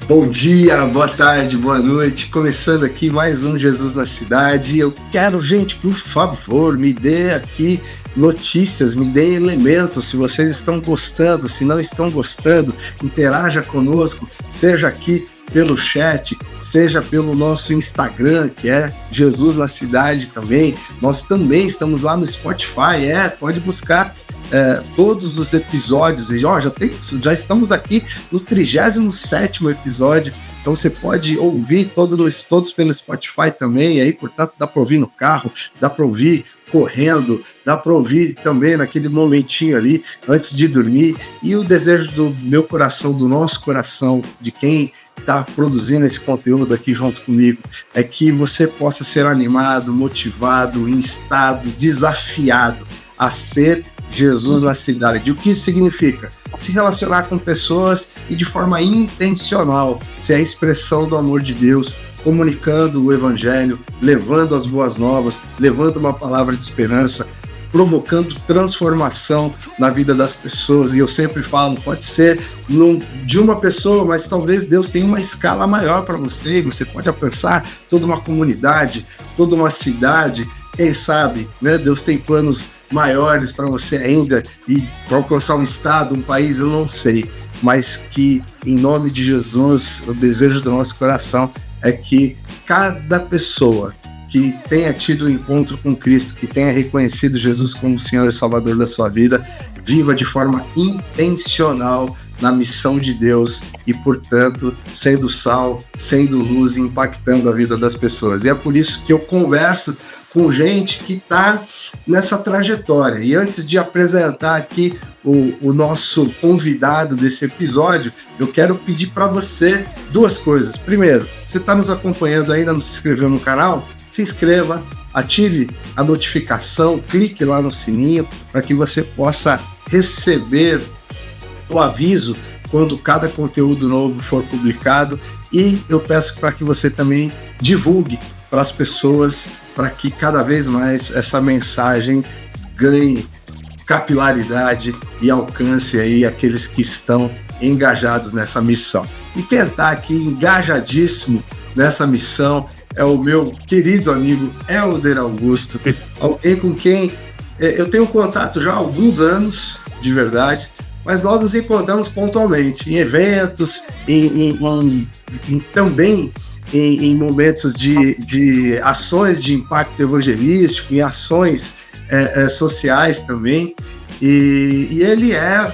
Bom dia, boa tarde, boa noite, começando aqui mais um Jesus na Cidade. Eu quero, gente, por favor, me dê aqui notícias, me dê elementos, se vocês estão gostando, se não estão gostando, interaja conosco, seja aqui pelo chat, seja pelo nosso Instagram, que é Jesus na Cidade também. Nós também estamos lá no Spotify, pode buscar todos os episódios, e já estamos aqui no 37º episódio, então você pode ouvir todos pelo Spotify também, e aí, portanto, dá para ouvir no carro, dá para ouvir correndo, dá para ouvir também naquele momentinho ali, antes de dormir. E o desejo do meu coração, do nosso coração, de quem está produzindo esse conteúdo aqui junto comigo, é que você possa ser animado, motivado, instado, desafiado a ser Jesus na Cidade. O que isso significa? Se relacionar com pessoas e de forma intencional, ser a expressão do amor de Deus, comunicando o Evangelho, levando as boas novas, levando uma palavra de esperança, provocando transformação na vida das pessoas. E eu sempre falo, pode ser de uma pessoa, mas talvez Deus tenha uma escala maior para você, você pode alcançar toda uma comunidade, toda uma cidade. Quem sabe, né? Deus tem planos maiores para você ainda, e para alcançar um estado, um país, eu não sei, mas que em nome de Jesus, o desejo do nosso coração é que cada pessoa que tenha tido um encontro com Cristo, que tenha reconhecido Jesus como Senhor e Salvador da sua vida, viva de forma intencional na missão de Deus e, portanto, sendo sal, sendo luz, impactando a vida das pessoas. E é por isso que eu converso com gente que está nessa trajetória. E antes de apresentar aqui o nosso convidado desse episódio, eu quero pedir para você duas coisas. Primeiro, você está nos acompanhando ainda, não se inscreveu no canal? Se inscreva, ative a notificação, clique lá no sininho para que você possa receber o aviso quando cada conteúdo novo for publicado. E eu peço para que você também divulgue para as pessoas, para que cada vez mais essa mensagem ganhe capilaridade e alcance aí aqueles que estão engajados nessa missão. E quem está aqui engajadíssimo nessa missão é o meu querido amigo Helder Augusto, alguém com quem eu tenho contato já há alguns anos, de verdade, mas nós nos encontramos pontualmente em eventos, também em momentos de ações de impacto evangelístico, em ações sociais também, e ele é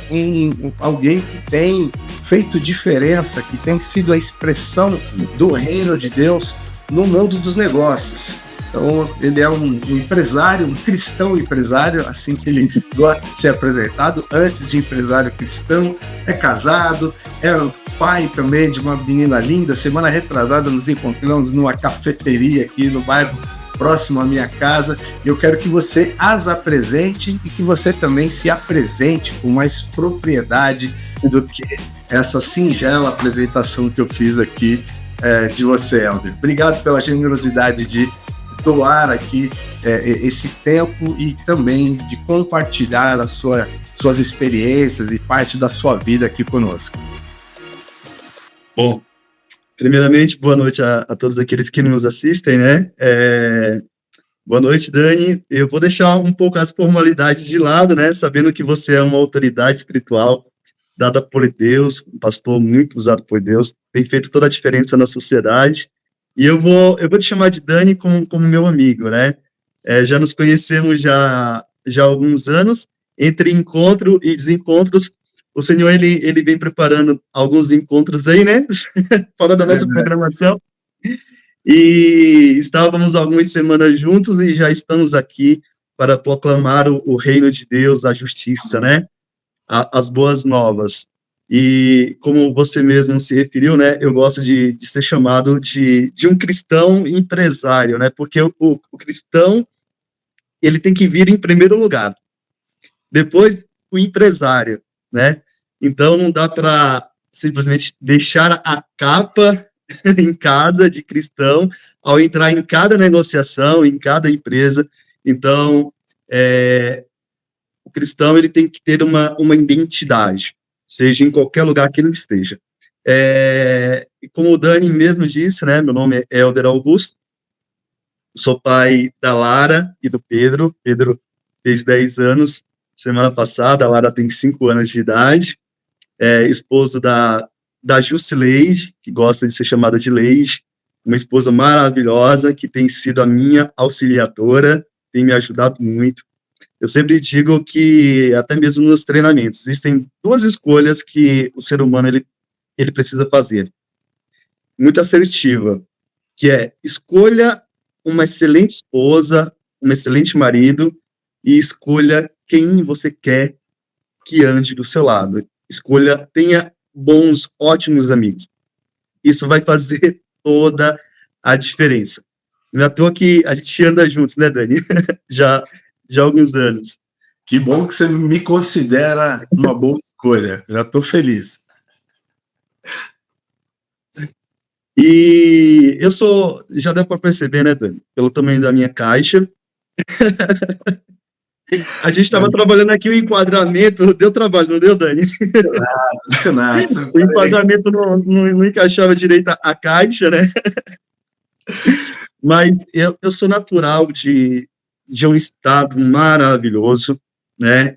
alguém que tem feito diferença, que tem sido a expressão do reino de Deus no mundo dos negócios. Então, ele é um empresário, um cristão empresário, assim que ele gosta de ser apresentado, antes de empresário cristão, é casado, é pai também de uma menina linda. Semana retrasada nos encontramos numa cafeteria aqui no bairro próximo à minha casa, e eu quero que você as apresente e que você também se apresente com mais propriedade do que essa singela apresentação que eu fiz aqui de você, Helder. Obrigado pela generosidade de doar aqui esse tempo e também de compartilhar suas experiências e parte da sua vida aqui conosco. Bom, primeiramente, boa noite a todos aqueles que nos assistem, né? Boa noite, Dani. Eu vou deixar um pouco as formalidades de lado, né? Sabendo que você é uma autoridade espiritual dada por Deus, um pastor muito usado por Deus, tem feito toda a diferença na sociedade. E eu vou te chamar de Dani como meu amigo, né? Já nos conhecemos já há alguns anos, entre encontro e desencontros. O Senhor, ele vem preparando alguns encontros aí, né? Fora da nossa programação. E estávamos algumas semanas juntos e já estamos aqui para proclamar o reino de Deus, a justiça, né? As boas novas. E como você mesmo se referiu, né, eu gosto de ser chamado de um cristão empresário, né, porque o cristão, ele tem que vir em primeiro lugar, depois o empresário, né, Então, não dá para simplesmente deixar a capa em casa de cristão ao entrar em cada negociação, em cada empresa. Então, o cristão ele tem que ter uma identidade, seja em qualquer lugar que ele esteja. E como o Dani mesmo disse, né, meu nome é Helder Augusto, sou pai da Lara e do Pedro. Pedro fez 10 anos semana passada, a Lara tem 5 anos de idade, esposo da Jusileide, que gosta de ser chamada de Leide, uma esposa maravilhosa, que tem sido a minha auxiliadora, tem me ajudado muito. Eu sempre digo que, até mesmo nos treinamentos, existem 2 escolhas que o ser humano ele precisa fazer, muito assertiva, que é escolha uma excelente esposa, um excelente marido, e escolha quem você quer que ande do seu lado. Escolha, tenha bons, ótimos amigos. Isso vai fazer toda a diferença. Não é à toa que a gente anda juntos, né, Dani? já há alguns anos. Que bom que você me considera uma boa escolha. Já estou feliz. E eu sou, já deu para perceber, né, Dani? Pelo tamanho da minha caixa. A gente estava trabalhando aqui o enquadramento, deu trabalho, não deu, Dani? Nada. O enquadramento não encaixava direito a caixa, né? Mas eu sou natural de um estado maravilhoso, né?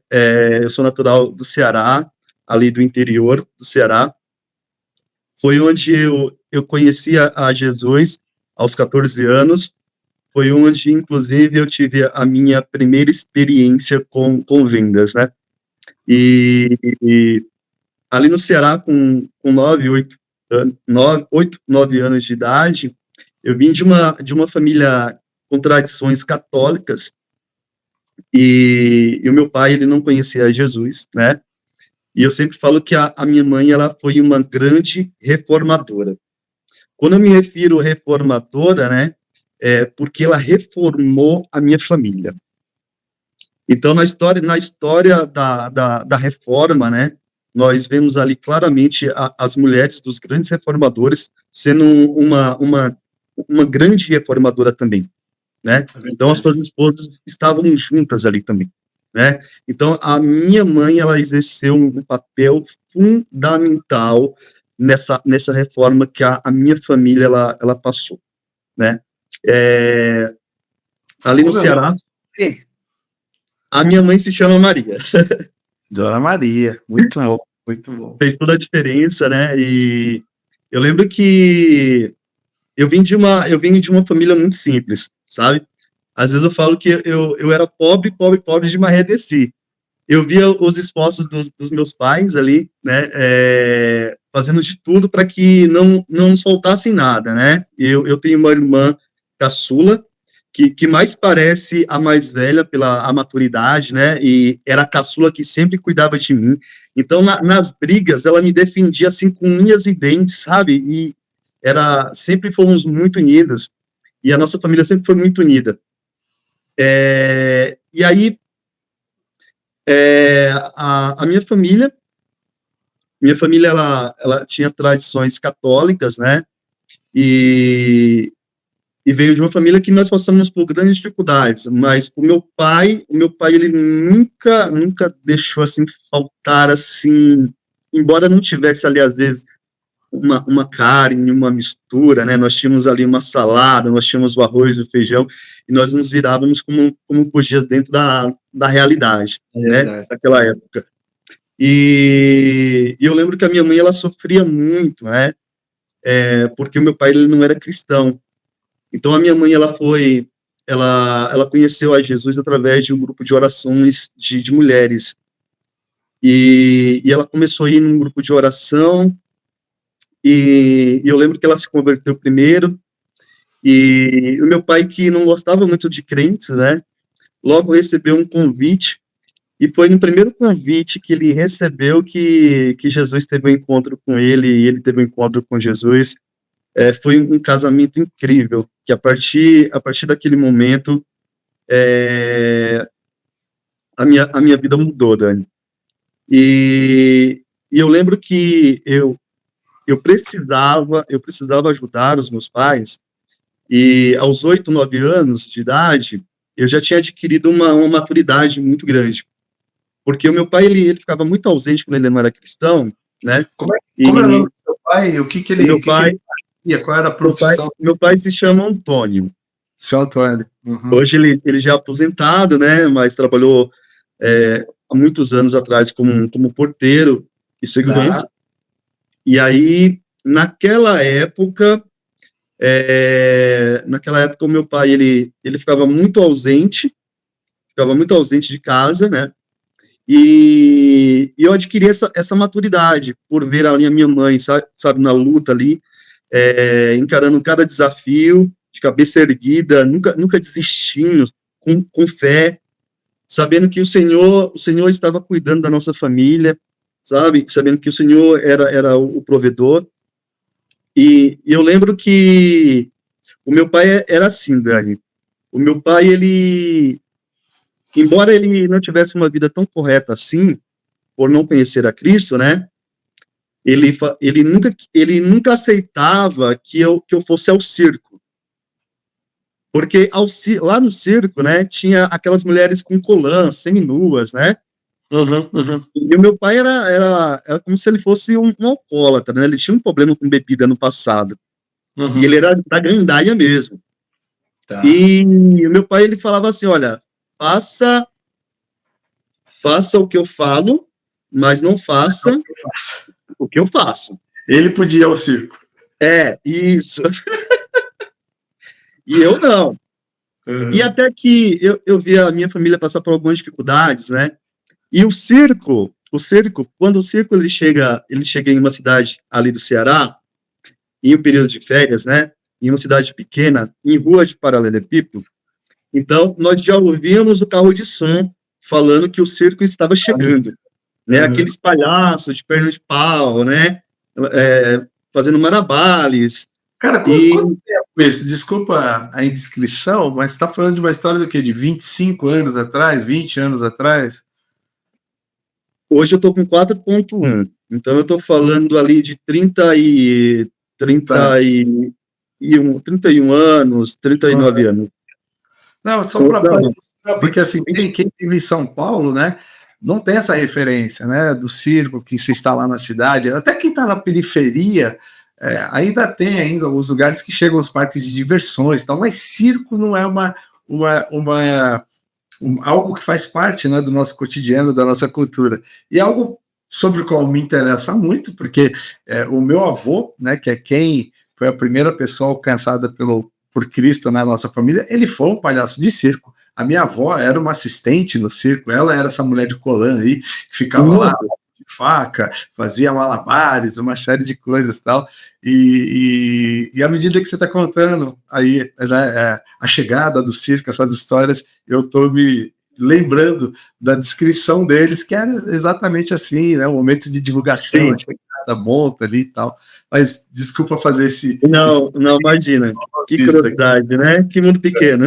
Eu sou natural do Ceará, ali do interior do Ceará. Foi onde eu conheci a Jesus aos 14 anos. Foi onde, inclusive, eu tive a minha primeira experiência com vendas, né? E ali no Ceará, com 9 anos de idade, eu vim de uma família com tradições católicas, e o meu pai, ele não conhecia Jesus, né? E eu sempre falo que a minha mãe, ela foi uma grande reformadora. Quando eu me refiro reformadora, né, porque ela reformou a minha família. Então, na história da reforma, né, nós vemos ali claramente as mulheres dos grandes reformadores sendo uma grande reformadora também, né? Então, as suas esposas estavam juntas ali também, né? Então, a minha mãe, ela exerceu um papel fundamental nessa reforma que a minha família, ela passou, né? Ali no Ceará, a minha mãe se chama Maria. Dona Maria, muito bom, muito bom. Fez toda a diferença, né? E eu lembro que eu vim de uma família muito simples, sabe? Às vezes eu falo que eu era pobre de Maré Desci. Eu via os esforços dos meus pais ali, né? Fazendo de tudo para que não nos faltasse nada, né? Eu tenho uma irmã caçula, que mais parece a mais velha pela maturidade, né? E era a caçula que sempre cuidava de mim. Então, nas brigas, ela me defendia assim com unhas e dentes, sabe? E sempre fomos muito unidas. E a nossa família sempre foi muito unida. E aí, a minha família, ela tinha tradições católicas, né? E veio de uma família que nós passamos por grandes dificuldades, mas o meu pai, ele nunca deixou, assim, faltar, assim, embora não tivesse ali, às vezes, uma carne, uma mistura, né, nós tínhamos ali uma salada, nós tínhamos o arroz e o feijão, e nós nos virávamos como podia dentro da realidade, né, daquela época. E eu lembro que a minha mãe, ela sofria muito, né, porque o meu pai, ele não era cristão. Então, a minha mãe, ela conheceu a Jesus através de um grupo de orações de mulheres. E ela começou a ir num grupo de oração, e eu lembro que ela se converteu primeiro, e o meu pai, que não gostava muito de crentes, né, logo recebeu um convite, e foi no primeiro convite que ele recebeu que Jesus teve um encontro com ele, e ele teve um encontro com Jesus. Foi um casamento incrível, que a partir daquele momento, a minha vida mudou, Dani. E e eu lembro que eu precisava ajudar os meus pais, e aos 8, 9 anos de idade, eu já tinha adquirido uma maturidade muito grande, porque o meu pai, ele ficava muito ausente quando ele não era cristão, né, Como é o nome do seu pai? o meu pai, Ele fazia? Qual era a meu pai, profissão meu pai se chama Antônio. do seu Antônio? Uhum. Hoje ele já é aposentado, né, mas trabalhou há muitos anos atrás como porteiro e segurança. Tá. E aí, naquela época o meu pai, ele ficava muito ausente de casa, né, e eu adquiri essa maturidade por ver a minha mãe, sabe, na luta ali, encarando cada desafio, de cabeça erguida, nunca desistindo, com fé, sabendo que o Senhor estava cuidando da nossa família, sabe, sabendo que o Senhor era o provedor. E eu lembro que o meu pai era assim, Dani. O meu pai, embora ele não tivesse uma vida tão correta assim, por não conhecer a Cristo, né, ele nunca aceitava que eu fosse ao circo. Porque lá no circo, né, tinha aquelas mulheres com colã, seminuas, né? Uhum. E o meu pai era como se ele fosse um alcoólatra, né? Ele tinha um problema com bebida no passado. E ele era da gandaia mesmo. Tá. E o meu pai, ele falava assim, olha, faça o que eu falo, mas não faça o que eu faço. Ele podia ir ao circo. Isso. E eu não. Uhum. E até que eu vi a minha família passar por algumas dificuldades, né? E o circo, quando o circo ele chega em uma cidade ali do Ceará, em um período de férias, né? Em uma cidade pequena, em rua de paralelepípedo, então nós já ouvíamos o carro de som falando que o circo estava chegando, né? Uhum. Aqueles palhaços de perna de pau, né? Fazendo malabares. Cara, quanto tempo isso? Desculpa a indiscrição, mas você está falando de uma história do quê? De 25 anos atrás, 20 anos atrás? Hoje eu estou com 4,1, então eu estou falando ali de 31 anos, 39 anos. Não, só para mostrar, porque assim, quem vive em São Paulo, né, não tem essa referência, né, do circo que se está lá na cidade, até quem está na periferia, ainda tem alguns lugares que chegam aos parques de diversões, então, mas circo não é algo que faz parte, né, do nosso cotidiano, da nossa cultura. E algo sobre o qual me interessa muito, porque o meu avô, né, que é quem foi a primeira pessoa alcançada por Cristo na nossa família, ele foi um palhaço de circo. A minha avó era uma assistente no circo, ela era essa mulher de colã aí, que ficava lá de faca, fazia malabares, uma série de coisas e tal. E à medida que você está contando aí, né, a chegada do circo, essas histórias, eu estou me lembrando da descrição deles, que era exatamente assim, né, um momento de divulgação, da monta ali e tal. Mas desculpa fazer Não, imagina. Que curiosidade, né? Que mundo pequeno.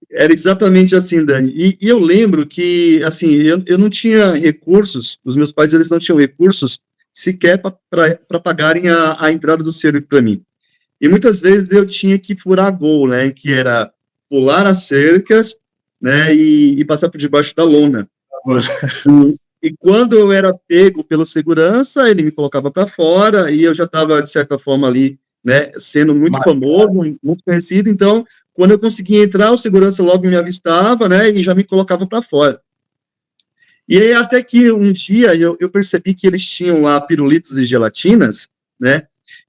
Era exatamente assim, Dani. E eu lembro que, assim, eu não tinha recursos, os meus pais, eles não tinham recursos sequer para pagarem a entrada do circo para mim. E muitas vezes eu tinha que furar gol, né? Que era pular as cercas, né? E passar por debaixo da lona. E quando eu era pego pelo segurança, ele me colocava para fora e eu já estava, de certa forma, ali, né, sendo muito famoso, muito conhecido. Então, quando eu conseguia entrar, o segurança logo me avistava, né, e já me colocava para fora. E aí, até que um dia eu percebi que eles tinham lá pirulitos e gelatinas, né,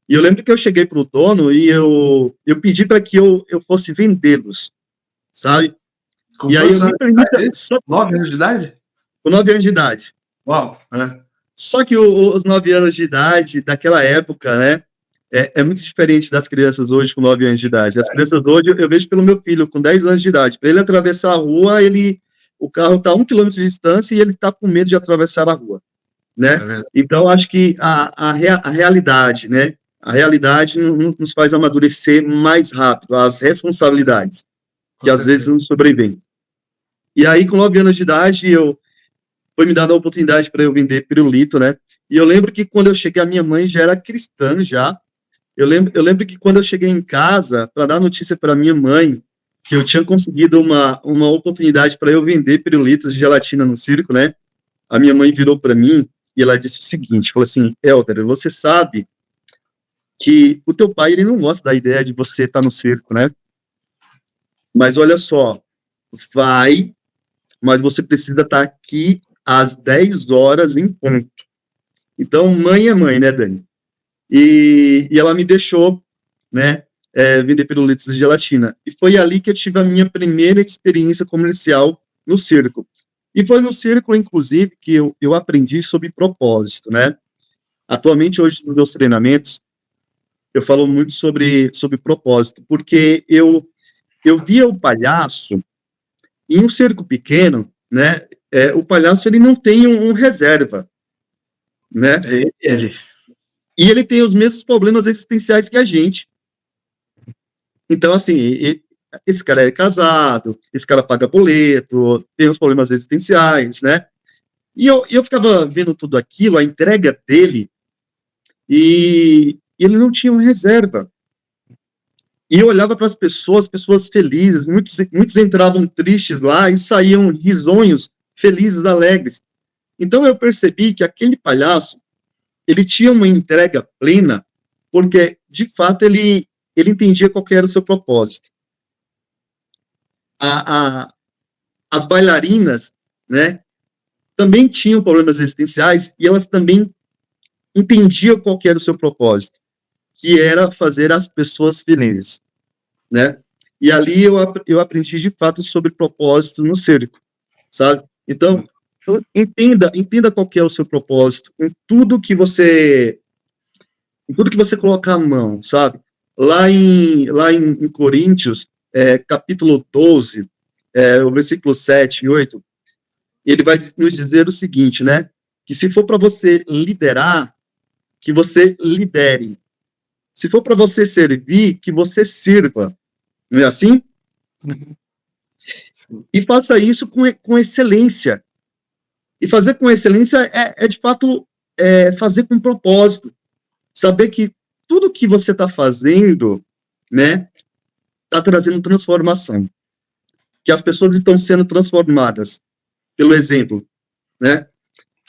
e eu lembro que eu cheguei para o dono e eu pedi para que eu fosse vendê-los, sabe? Com e aí eu me permita... 9 anos de idade? Com 9 anos de idade. Uau! Só que os 9 anos de idade, daquela época, né, é muito diferente das crianças hoje com 9 anos de idade. As crianças hoje, eu vejo pelo meu filho, com 10 anos de idade. Para ele atravessar a rua, o carro está a 1 quilômetro de distância e ele está com medo de atravessar a rua, né? Então, acho que a realidade, né, a realidade nos faz amadurecer mais rápido, as responsabilidades, que às vezes nos sobrevêm. E aí, com 9 anos de idade, foi me dada a oportunidade para eu vender pirulito, né? E eu lembro que quando eu cheguei, a minha mãe já era cristã já. Eu lembro que quando eu cheguei em casa para dar notícia para minha mãe que eu tinha conseguido uma oportunidade para eu vender pirulitos de gelatina no circo, né? A minha mãe virou para mim e ela disse o seguinte, falou assim: Helder, você sabe que o teu pai, ele não gosta da ideia de você estar no circo, né? Mas olha só, vai, mas você precisa estar aqui às 10 horas em ponto. Então, mãe é mãe, né, Dani? E ela me deixou, né, vender pirulitos de gelatina. E foi ali que eu tive a minha primeira experiência comercial no circo. E foi no circo, inclusive, que eu aprendi sobre propósito, né? Atualmente, hoje, nos meus treinamentos, eu falo muito sobre propósito, porque eu via o palhaço em um circo pequeno, né? O palhaço, ele não tem um reserva, né? E ele tem os mesmos problemas existenciais que a gente. Então, assim, esse cara é casado, esse cara paga boleto, tem os problemas existenciais, né? E eu ficava vendo tudo aquilo, a entrega dele, e ele não tinha uma reserva. E eu olhava para as pessoas felizes, muitos entravam tristes lá e saíam risonhos, felizes, alegres. Então eu percebi que aquele palhaço, ele tinha uma entrega plena, porque, de fato, ele entendia qual era o seu propósito. As bailarinas, né, também tinham problemas existenciais e elas também entendiam qual era o seu propósito, que era fazer as pessoas felizes, né? E ali eu aprendi, de fato, sobre propósito no circo, sabe? Então, entenda qual é o seu propósito em tudo que você colocar a mão, sabe? Lá em Coríntios, capítulo 12, o versículo 7 e 8, ele vai nos dizer o seguinte, né? Que se for para você liderar, que você lidere. Se for para você servir, que você sirva. Não é assim? E faça isso com excelência. E fazer com excelência de fato, fazer com propósito. Saber que tudo que você está fazendo, né, está trazendo transformação. Que as pessoas estão sendo transformadas pelo exemplo, né?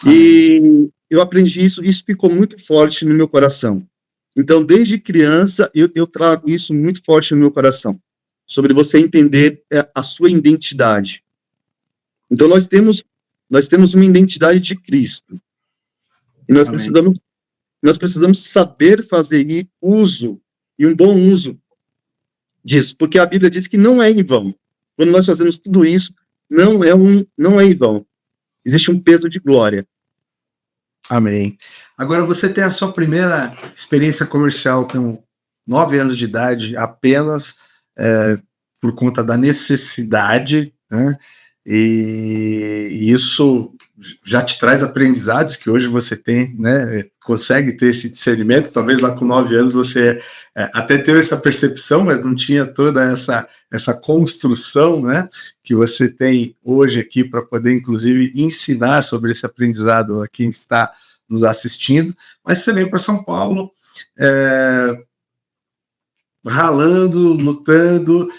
E eu aprendi isso, e isso ficou muito forte no meu coração. Então, desde criança, eu trago isso muito forte no meu coração, sobre você entender a sua identidade. Então, nós temos uma identidade de Cristo. E nós precisamos saber fazer uso, e um bom uso disso, porque a Bíblia diz que não é em vão. Quando nós fazemos tudo isso, não é em vão. Existe um peso de glória. Amém. Agora, você tem a sua primeira experiência comercial com 9 anos de idade, apenas por conta da necessidade, né? E isso já te traz aprendizados que hoje você tem, né? Consegue ter esse discernimento. Talvez lá com 9 anos você até teve essa percepção, mas não tinha toda essa construção, né, que você tem hoje aqui para poder, inclusive, ensinar sobre esse aprendizado a quem está nos assistindo. Mas você vem para São Paulo, ralando, lutando,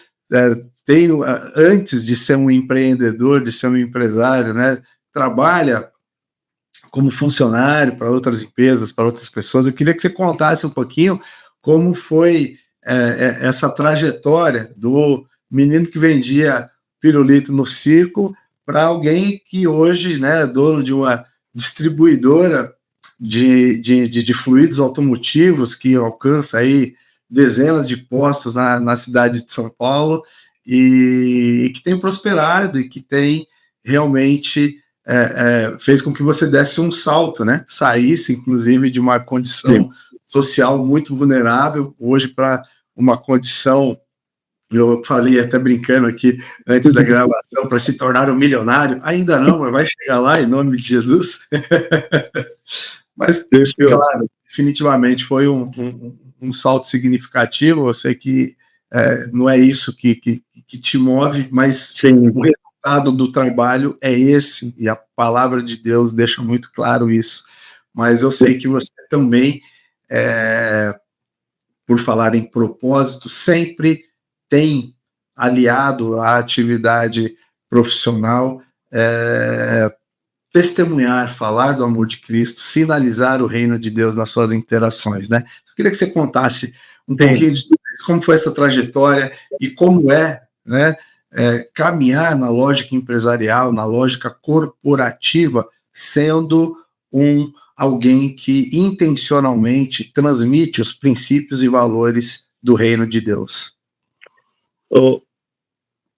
antes de ser um empreendedor, de ser um empresário, né, trabalha como funcionário para outras empresas, para outras pessoas. Eu queria que você contasse um pouquinho como foi essa trajetória do menino que vendia pirulito no circo para alguém que hoje, né, é dono de uma distribuidora de fluidos automotivos que alcança aí dezenas de postos na cidade de São Paulo e que tem prosperado e que tem realmente fez com que você desse um salto, né? Saísse, inclusive, de uma condição social muito vulnerável, hoje para uma condição, eu falei até brincando aqui antes da gravação, para se tornar um milionário. Ainda não, mas vai chegar lá em nome de Jesus. Mas, claro, definitivamente foi um salto significativo. Eu sei que não é isso que te move, mas o resultado resultado do trabalho é esse, e a palavra de Deus deixa muito claro isso. Mas eu sei que você também, por falar em propósito, sempre tem aliado à atividade profissional, testemunhar, falar do amor de Cristo, sinalizar o reino de Deus nas suas interações, né? Eu queria que você contasse um pouquinho de tudo isso, como foi essa trajetória e como né, caminhar na lógica empresarial, na lógica corporativa, sendo alguém que intencionalmente transmite os princípios e valores do reino de Deus.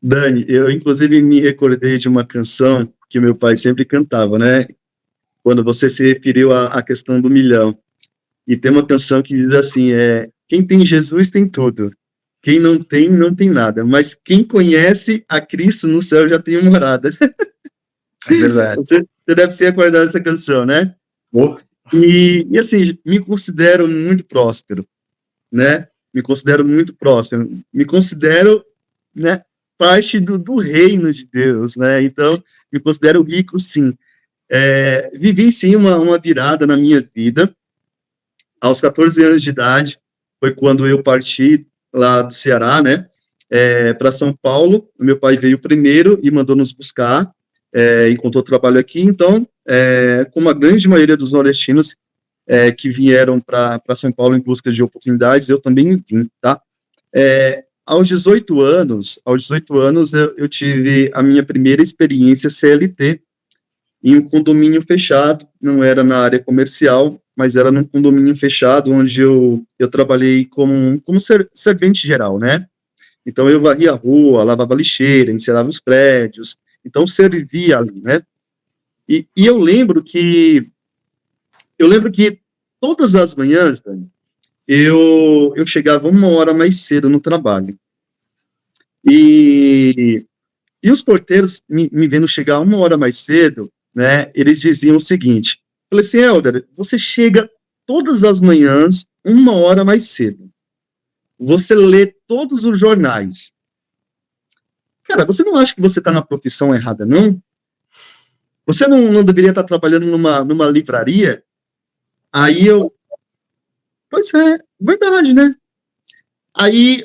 Dani, eu inclusive me recordei de uma canção que meu pai sempre cantava, né? Quando você se referiu à questão do milhão. E tem uma canção que diz assim, quem tem Jesus tem tudo. Quem não tem, não tem nada. Mas quem conhece a Cristo no céu já tem uma morada. É verdade. Você deve se recordar dessa canção, né? E assim, me considero muito próspero, né? Me considero muito próspero. Me considero, né, parte do reino de Deus, né? Então, me considero rico, sim. Vivi, sim, uma virada na minha vida. Aos 14 anos de idade, foi quando eu parti lá do Ceará, né, para São Paulo. O meu pai veio primeiro e mandou nos buscar, encontrou trabalho aqui. Então, como a grande maioria dos nordestinos que vieram para São Paulo em busca de oportunidades, eu também vim, tá? Aos 18 anos, eu tive a minha primeira experiência CLT em um condomínio fechado, não era na área comercial, mas era num condomínio fechado, onde eu trabalhei como servente geral, né? Então, eu varria a rua, lavava lixeira, encerava os prédios, então, servia ali, né? E eu lembro que todas as manhãs, Dani, eu chegava 1 hora mais cedo no trabalho. E os porteiros, me vendo chegar 1 hora mais cedo, né, eles diziam o seguinte, eu falei assim, Helder, você chega todas as manhãs 1 hora mais cedo, você lê todos os jornais, cara, você não acha que você está na profissão errada, não? Você não deveria estar trabalhando numa livraria? Aí pois é, verdade, né? Aí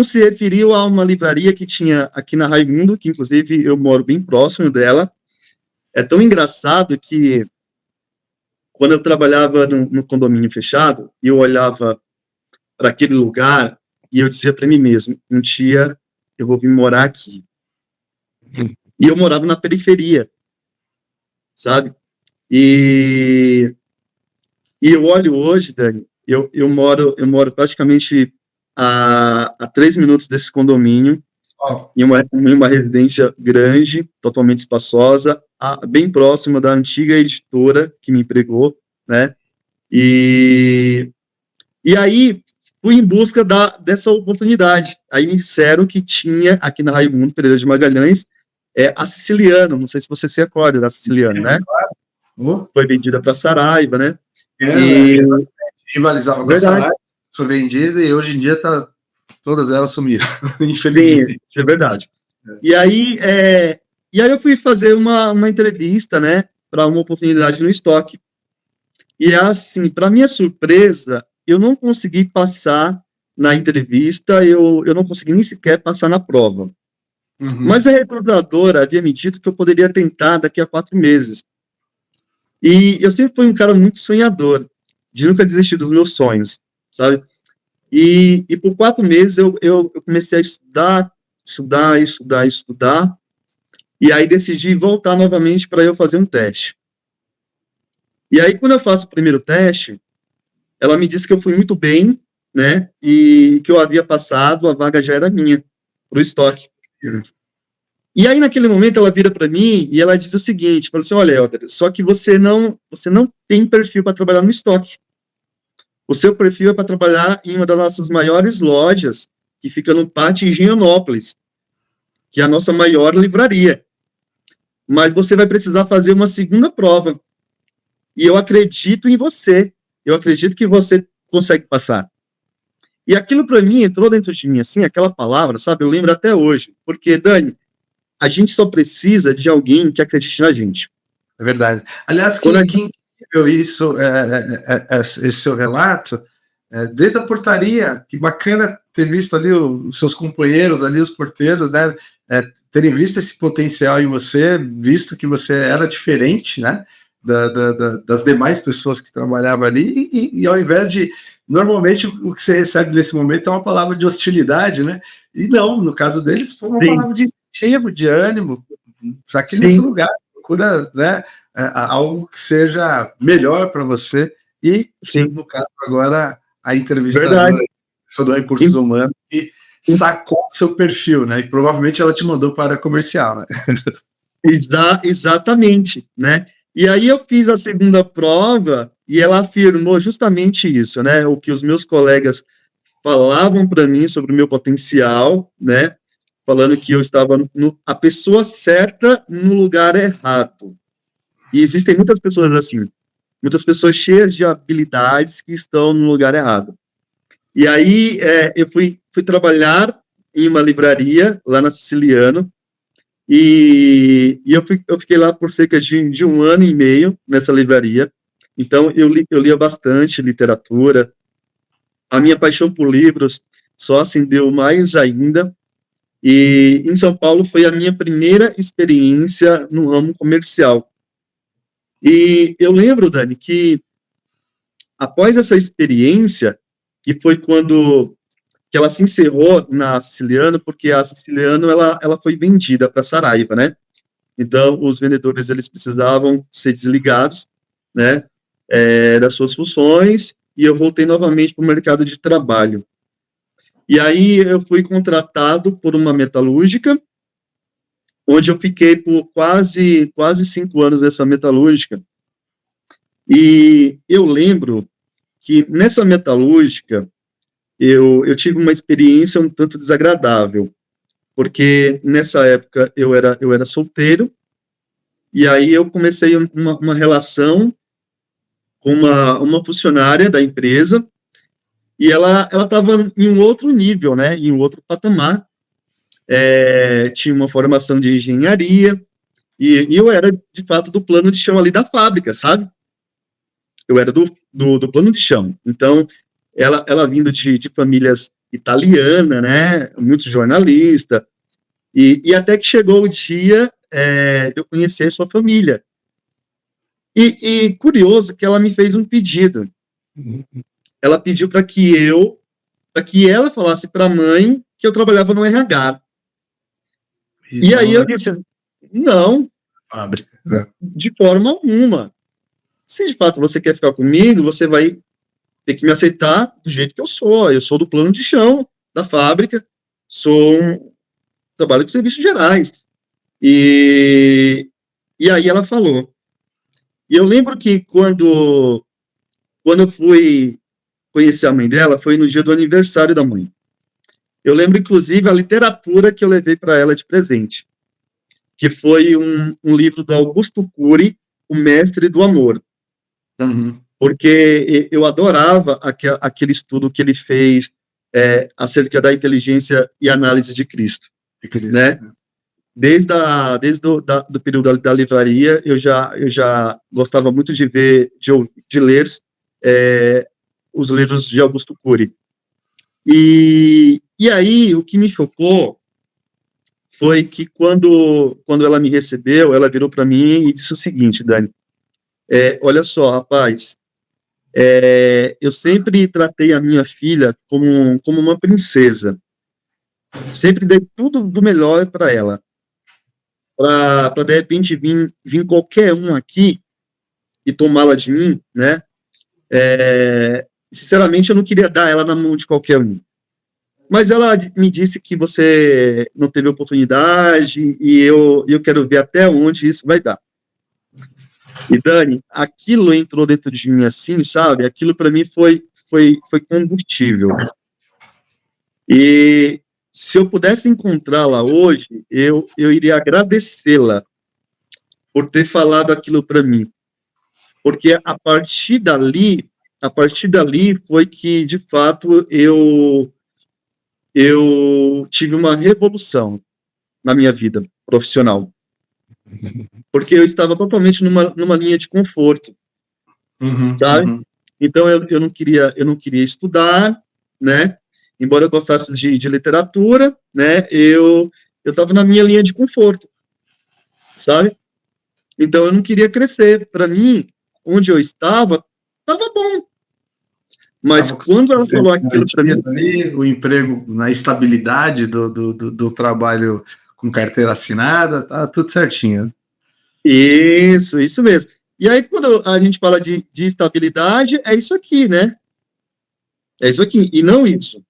se referiu a uma livraria que tinha aqui na Raimundo, que inclusive eu moro bem próximo dela. É tão engraçado que quando eu trabalhava no condomínio fechado, eu olhava para aquele lugar e eu dizia para mim mesmo, um dia eu vou vir morar aqui. E eu morava na periferia, sabe? E eu olho hoje, Dani, eu moro praticamente a 3 minutos desse condomínio, em uma residência grande, totalmente espaçosa, bem próxima da antiga editora que me empregou, né? E aí fui em busca dessa oportunidade. Aí me disseram que tinha aqui na Raimundo Pereira de Magalhães a Siciliano, não sei se você se acorda da Siciliano, né? Foi vendida para Saraiva, né? Rivalizava com a Saraiva, foi vendida e hoje em dia todas elas sumiram, infelizmente. Sim, isso é verdade. E aí eu fui fazer uma entrevista, né, para uma oportunidade no estoque. E assim, para minha surpresa, eu não consegui passar na entrevista, eu não consegui nem sequer passar na prova. Uhum. Mas a recrutadora havia me dito que eu poderia tentar daqui a 4 meses. E eu sempre fui um cara muito sonhador, de nunca desistir dos meus sonhos, sabe? E por 4 meses eu comecei a estudar, e aí decidi voltar novamente para eu fazer um teste. E aí, quando eu faço o primeiro teste, ela me disse que eu fui muito bem, né, e que eu havia passado, a vaga já era minha, para o estoque. E aí, naquele momento, ela vira para mim e ela diz o seguinte, fala assim, olha, Helder, só que você não tem perfil para trabalhar no estoque. O seu perfil é para trabalhar em uma das nossas maiores lojas, que fica no Pátio Higienópolis, que é a nossa maior livraria. Mas você vai precisar fazer uma segunda prova. E eu acredito em você. Eu acredito que você consegue passar. E aquilo para mim entrou dentro de mim, assim, aquela palavra, sabe? Eu lembro até hoje. Porque, Dani, A gente só precisa de alguém que acredite na gente. É verdade. Aliás, que incrível isso, esse seu relato, desde a portaria, que bacana ter visto ali os seus companheiros, ali os porteiros, né, terem visto esse potencial em você, visto que você era diferente, né, das demais pessoas que trabalhavam ali, e ao invés de, normalmente o que você recebe nesse momento é uma palavra de hostilidade, né, e não, no caso deles foi uma palavra de incentivo, de ânimo, para aqui nesse lugar, procura, né, algo que seja melhor para você, e no caso agora a entrevistadora do Recursos Humanos, que sacou o seu perfil, né? E provavelmente ela te mandou para comercial, né? Exatamente, né? E aí eu fiz a segunda prova e ela afirmou justamente isso, né? O que os meus colegas falavam para mim sobre o meu potencial, né? Falando que eu estava a pessoa certa no lugar errado. E existem muitas pessoas assim, muitas pessoas cheias de habilidades que estão no lugar errado. E aí eu fui trabalhar em uma livraria lá na Siciliano, e eu fiquei lá por cerca de 1 ano e meio nessa livraria. Então eu lia bastante literatura, a minha paixão por livros só acendeu mais ainda, e em São Paulo foi a minha primeira experiência no ramo comercial. E eu lembro, Dani, que após essa experiência, que foi quando que ela se encerrou na Siciliano, porque a Siciliano ela foi vendida para Saraiva, né? Então, os vendedores eles precisavam ser desligados, né, das suas funções, e eu voltei novamente para o mercado de trabalho. E aí eu fui contratado por uma metalúrgica, onde eu fiquei por quase 5 anos nessa metalúrgica. E eu lembro que nessa metalúrgica eu tive uma experiência um tanto desagradável, porque nessa época eu era solteiro, e aí eu comecei uma relação com uma funcionária da empresa, e ela estava em um outro nível, né, em um outro patamar, tinha uma formação de engenharia, e eu era, de fato, do plano de chão ali da fábrica, sabe? Eu era do plano de chão. Então, ela vindo de famílias italianas, né, muito jornalista, e até que chegou o dia de eu conhecer sua família. E curioso que ela me fez um pedido. Ela pediu para que ela falasse para a mãe que eu trabalhava no RH. E aí eu disse, não, de forma alguma. Se de fato você quer ficar comigo, você vai ter que me aceitar do jeito que eu sou. Eu sou do plano de chão da fábrica, trabalho com serviços gerais. E aí ela falou. E eu lembro que quando eu fui conhecer a mãe dela, foi no dia do aniversário da mãe. Eu lembro, inclusive, a literatura que eu levei para ela de presente, que foi um livro do Augusto Cury, O Mestre do Amor. Uhum. Porque eu adorava aquele estudo que ele fez acerca da inteligência e análise de Cristo, né? Desde do período da livraria, eu já gostava muito de ler os livros de Augusto Cury. E aí, o que me chocou foi que quando ela me recebeu, ela virou para mim e disse o seguinte, Dani, olha só, rapaz, eu sempre tratei a minha filha como uma princesa, sempre dei tudo do melhor para ela, para de repente vir qualquer um aqui e tomá-la de mim, né? Sinceramente, eu não queria dar ela na mão de qualquer um. Mas ela me disse que você não teve oportunidade e eu quero ver até onde isso vai dar. E, Dani, aquilo entrou dentro de mim assim, sabe? Aquilo para mim foi combustível. E se eu pudesse encontrá-la hoje, eu iria agradecê-la por ter falado aquilo para mim. Porque a partir dali foi que, de fato, eu tive uma revolução na minha vida. profissional. Porque eu estava totalmente numa linha de conforto, sabe? Então, eu não queria estudar, né? Embora eu gostasse de literatura, né? Eu estava na minha linha de conforto, sabe? Então, eu não queria crescer. Para mim, onde eu estava bom. Mas quando ela falou aquilo para mim... O emprego na estabilidade do trabalho com carteira assinada, tá tudo certinho. Isso mesmo. E aí, quando a gente fala de estabilidade, é isso aqui, né? É isso aqui, e não isso.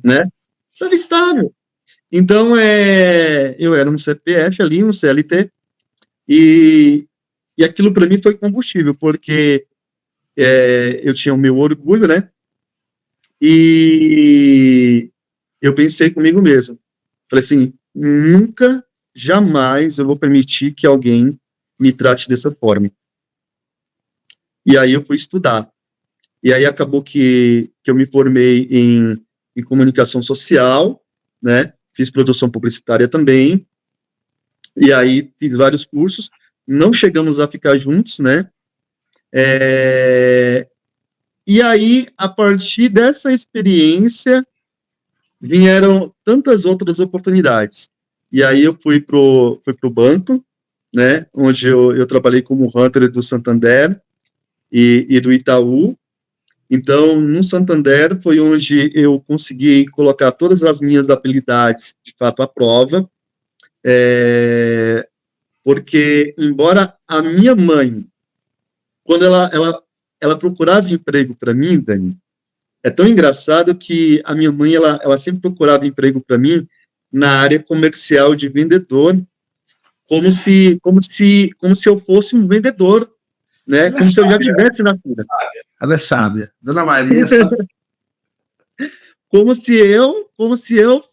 Né? Estava estável. Então, eu era um CPF ali, um CLT, e aquilo para mim foi combustível, porque eu tinha o meu orgulho, né? E eu pensei comigo mesmo. Falei assim, nunca, jamais eu vou permitir que alguém me trate dessa forma. E aí eu fui estudar. E aí acabou que eu me formei em comunicação social, né? Fiz produção publicitária também. E aí fiz vários cursos. Não chegamos a ficar juntos, né? E aí, a partir dessa experiência, vieram tantas outras oportunidades. E aí eu fui pro banco, né? Onde eu trabalhei como hunter do Santander e do Itaú. Então, no Santander foi onde eu consegui colocar todas as minhas habilidades, de fato, à prova, porque, embora a minha mãe, quando ela procurava emprego para mim, Dani, é tão engraçado que a minha mãe, ela sempre procurava emprego para mim na área comercial de vendedor, como se eu fosse um vendedor, né? Como se eu já tivesse nascido. Ela é sábia. Dona Maria é sábia. Como se eu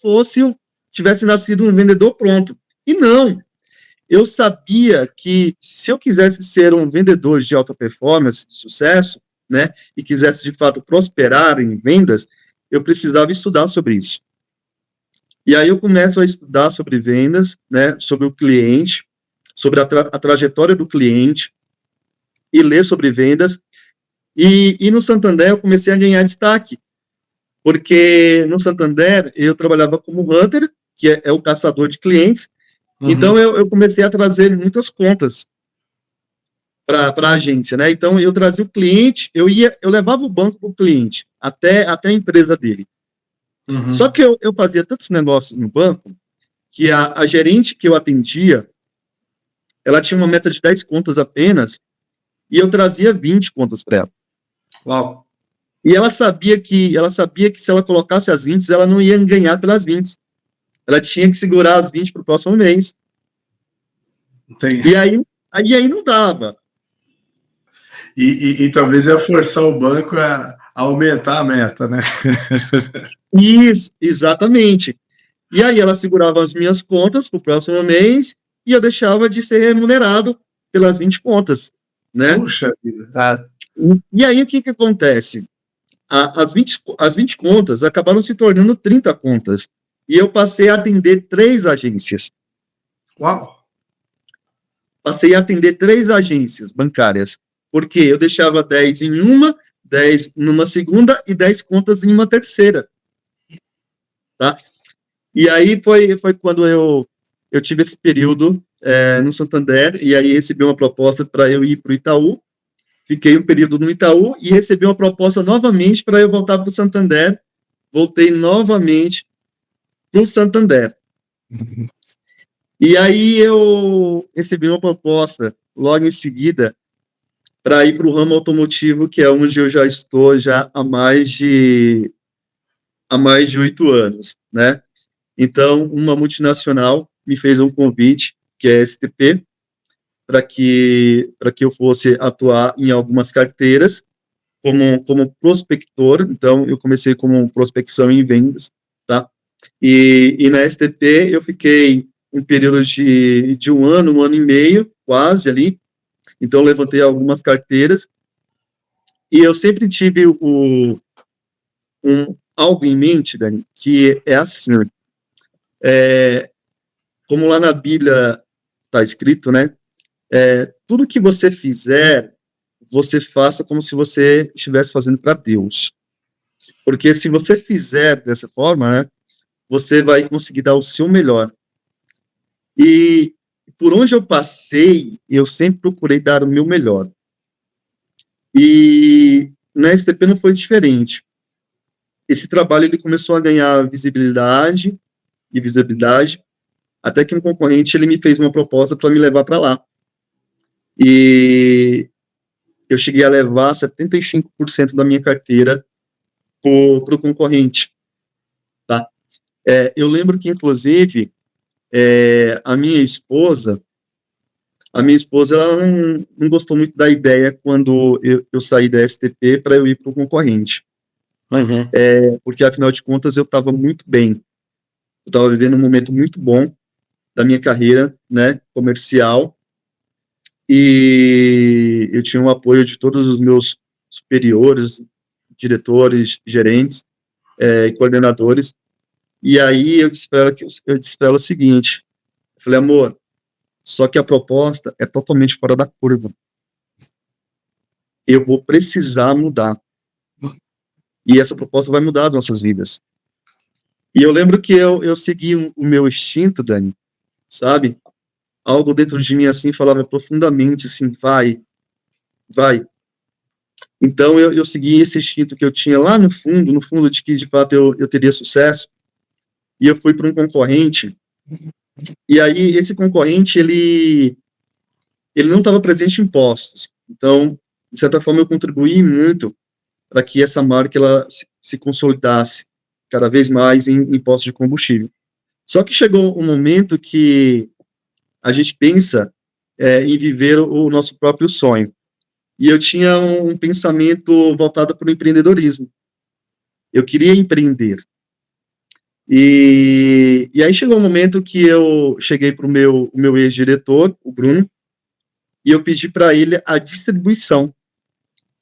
tivesse nascido um vendedor pronto. E não. Eu sabia que se eu quisesse ser um vendedor de alta performance, de sucesso, né, e quisesse de fato prosperar em vendas, eu precisava estudar sobre isso. E aí eu começo a estudar sobre vendas, né, sobre o cliente, sobre a trajetória do cliente, e ler sobre vendas. E no Santander eu comecei a ganhar destaque, porque no Santander eu trabalhava como hunter, que é o caçador de clientes. Então eu comecei a trazer muitas contas para a agência, né? Então eu trazia o cliente, eu levava o banco para o cliente, até a empresa dele. Só que eu fazia tantos negócios no banco, que a gerente que eu atendia, ela tinha uma meta de 10 contas apenas, e eu trazia 20 contas para ela. Uau! E ela sabia que se ela colocasse as 20, ela não ia ganhar pelas 20. Ela tinha que segurar as 20 para o próximo mês. Entendi. E aí não dava. E talvez ia forçar o banco a aumentar a meta, né? Isso, exatamente. E aí ela segurava as minhas contas para o próximo mês e eu deixava de ser remunerado pelas 20 contas, né? Puxa vida. E aí o que acontece? As 20 contas acabaram se tornando 30 contas. E eu passei a atender 3 agências. Uau! Passei a atender 3 agências bancárias. Porque eu deixava 10 em uma, 10 numa segunda e 10 contas em uma terceira. Tá? E aí foi quando eu tive esse período no Santander, e aí recebi uma proposta para eu ir para o Itaú. Fiquei um período no Itaú e recebi uma proposta novamente para eu voltar para o Santander. Voltei novamente para o Santander. E aí eu recebi uma proposta logo em seguida para ir para o ramo automotivo, que é onde eu já estou há mais de 8 anos, né? Então, uma multinacional me fez um convite, que é a STP, para que eu fosse atuar em algumas carteiras como prospector. Então, eu comecei como prospecção em vendas, tá? E na STP eu fiquei um período de um ano e meio, quase ali. Então, levantei algumas carteiras e eu sempre tive algo em mente, Dani, que é assim, como lá na Bíblia está escrito, né? Tudo que você fizer, você faça como se você estivesse fazendo para Deus. Porque se você fizer dessa forma, né, você vai conseguir dar o seu melhor. E por onde eu passei, eu sempre procurei dar o meu melhor. E na STP não foi diferente. Esse trabalho ele começou a ganhar visibilidade, até que um concorrente ele me fez uma proposta para me levar para lá. E eu cheguei a levar 75% da minha carteira para o concorrente, tá? Eu lembro que, inclusive, a minha esposa, ela não gostou muito da ideia quando eu saí da STP para eu ir para o concorrente. Uhum. Porque, afinal de contas, eu estava muito bem. Eu estava vivendo um momento muito bom da minha carreira, né, comercial, e eu tinha o apoio de todos os meus superiores, diretores, gerentes e coordenadores. E aí eu disse para ela o seguinte, eu falei, amor, só que a proposta é totalmente fora da curva. Eu vou precisar mudar. E essa proposta vai mudar as nossas vidas. E eu lembro que eu segui o meu instinto, Dani, sabe? Algo dentro de mim, assim, falava profundamente, assim, vai. Então, eu segui esse instinto que eu tinha lá no fundo de que, de fato, eu teria sucesso, e eu fui para um concorrente, e aí, esse concorrente, ele não estava presente em postos. Então, de certa forma, eu contribuí muito para que essa marca, ela se consolidasse cada vez mais em postos de combustível. Só que chegou um momento que a gente pensa em viver o nosso próprio sonho. E eu tinha um pensamento voltado para o empreendedorismo. Eu queria empreender. E aí chegou um momento que eu cheguei para o meu ex-diretor, o Bruno, e eu pedi para ele a distribuição.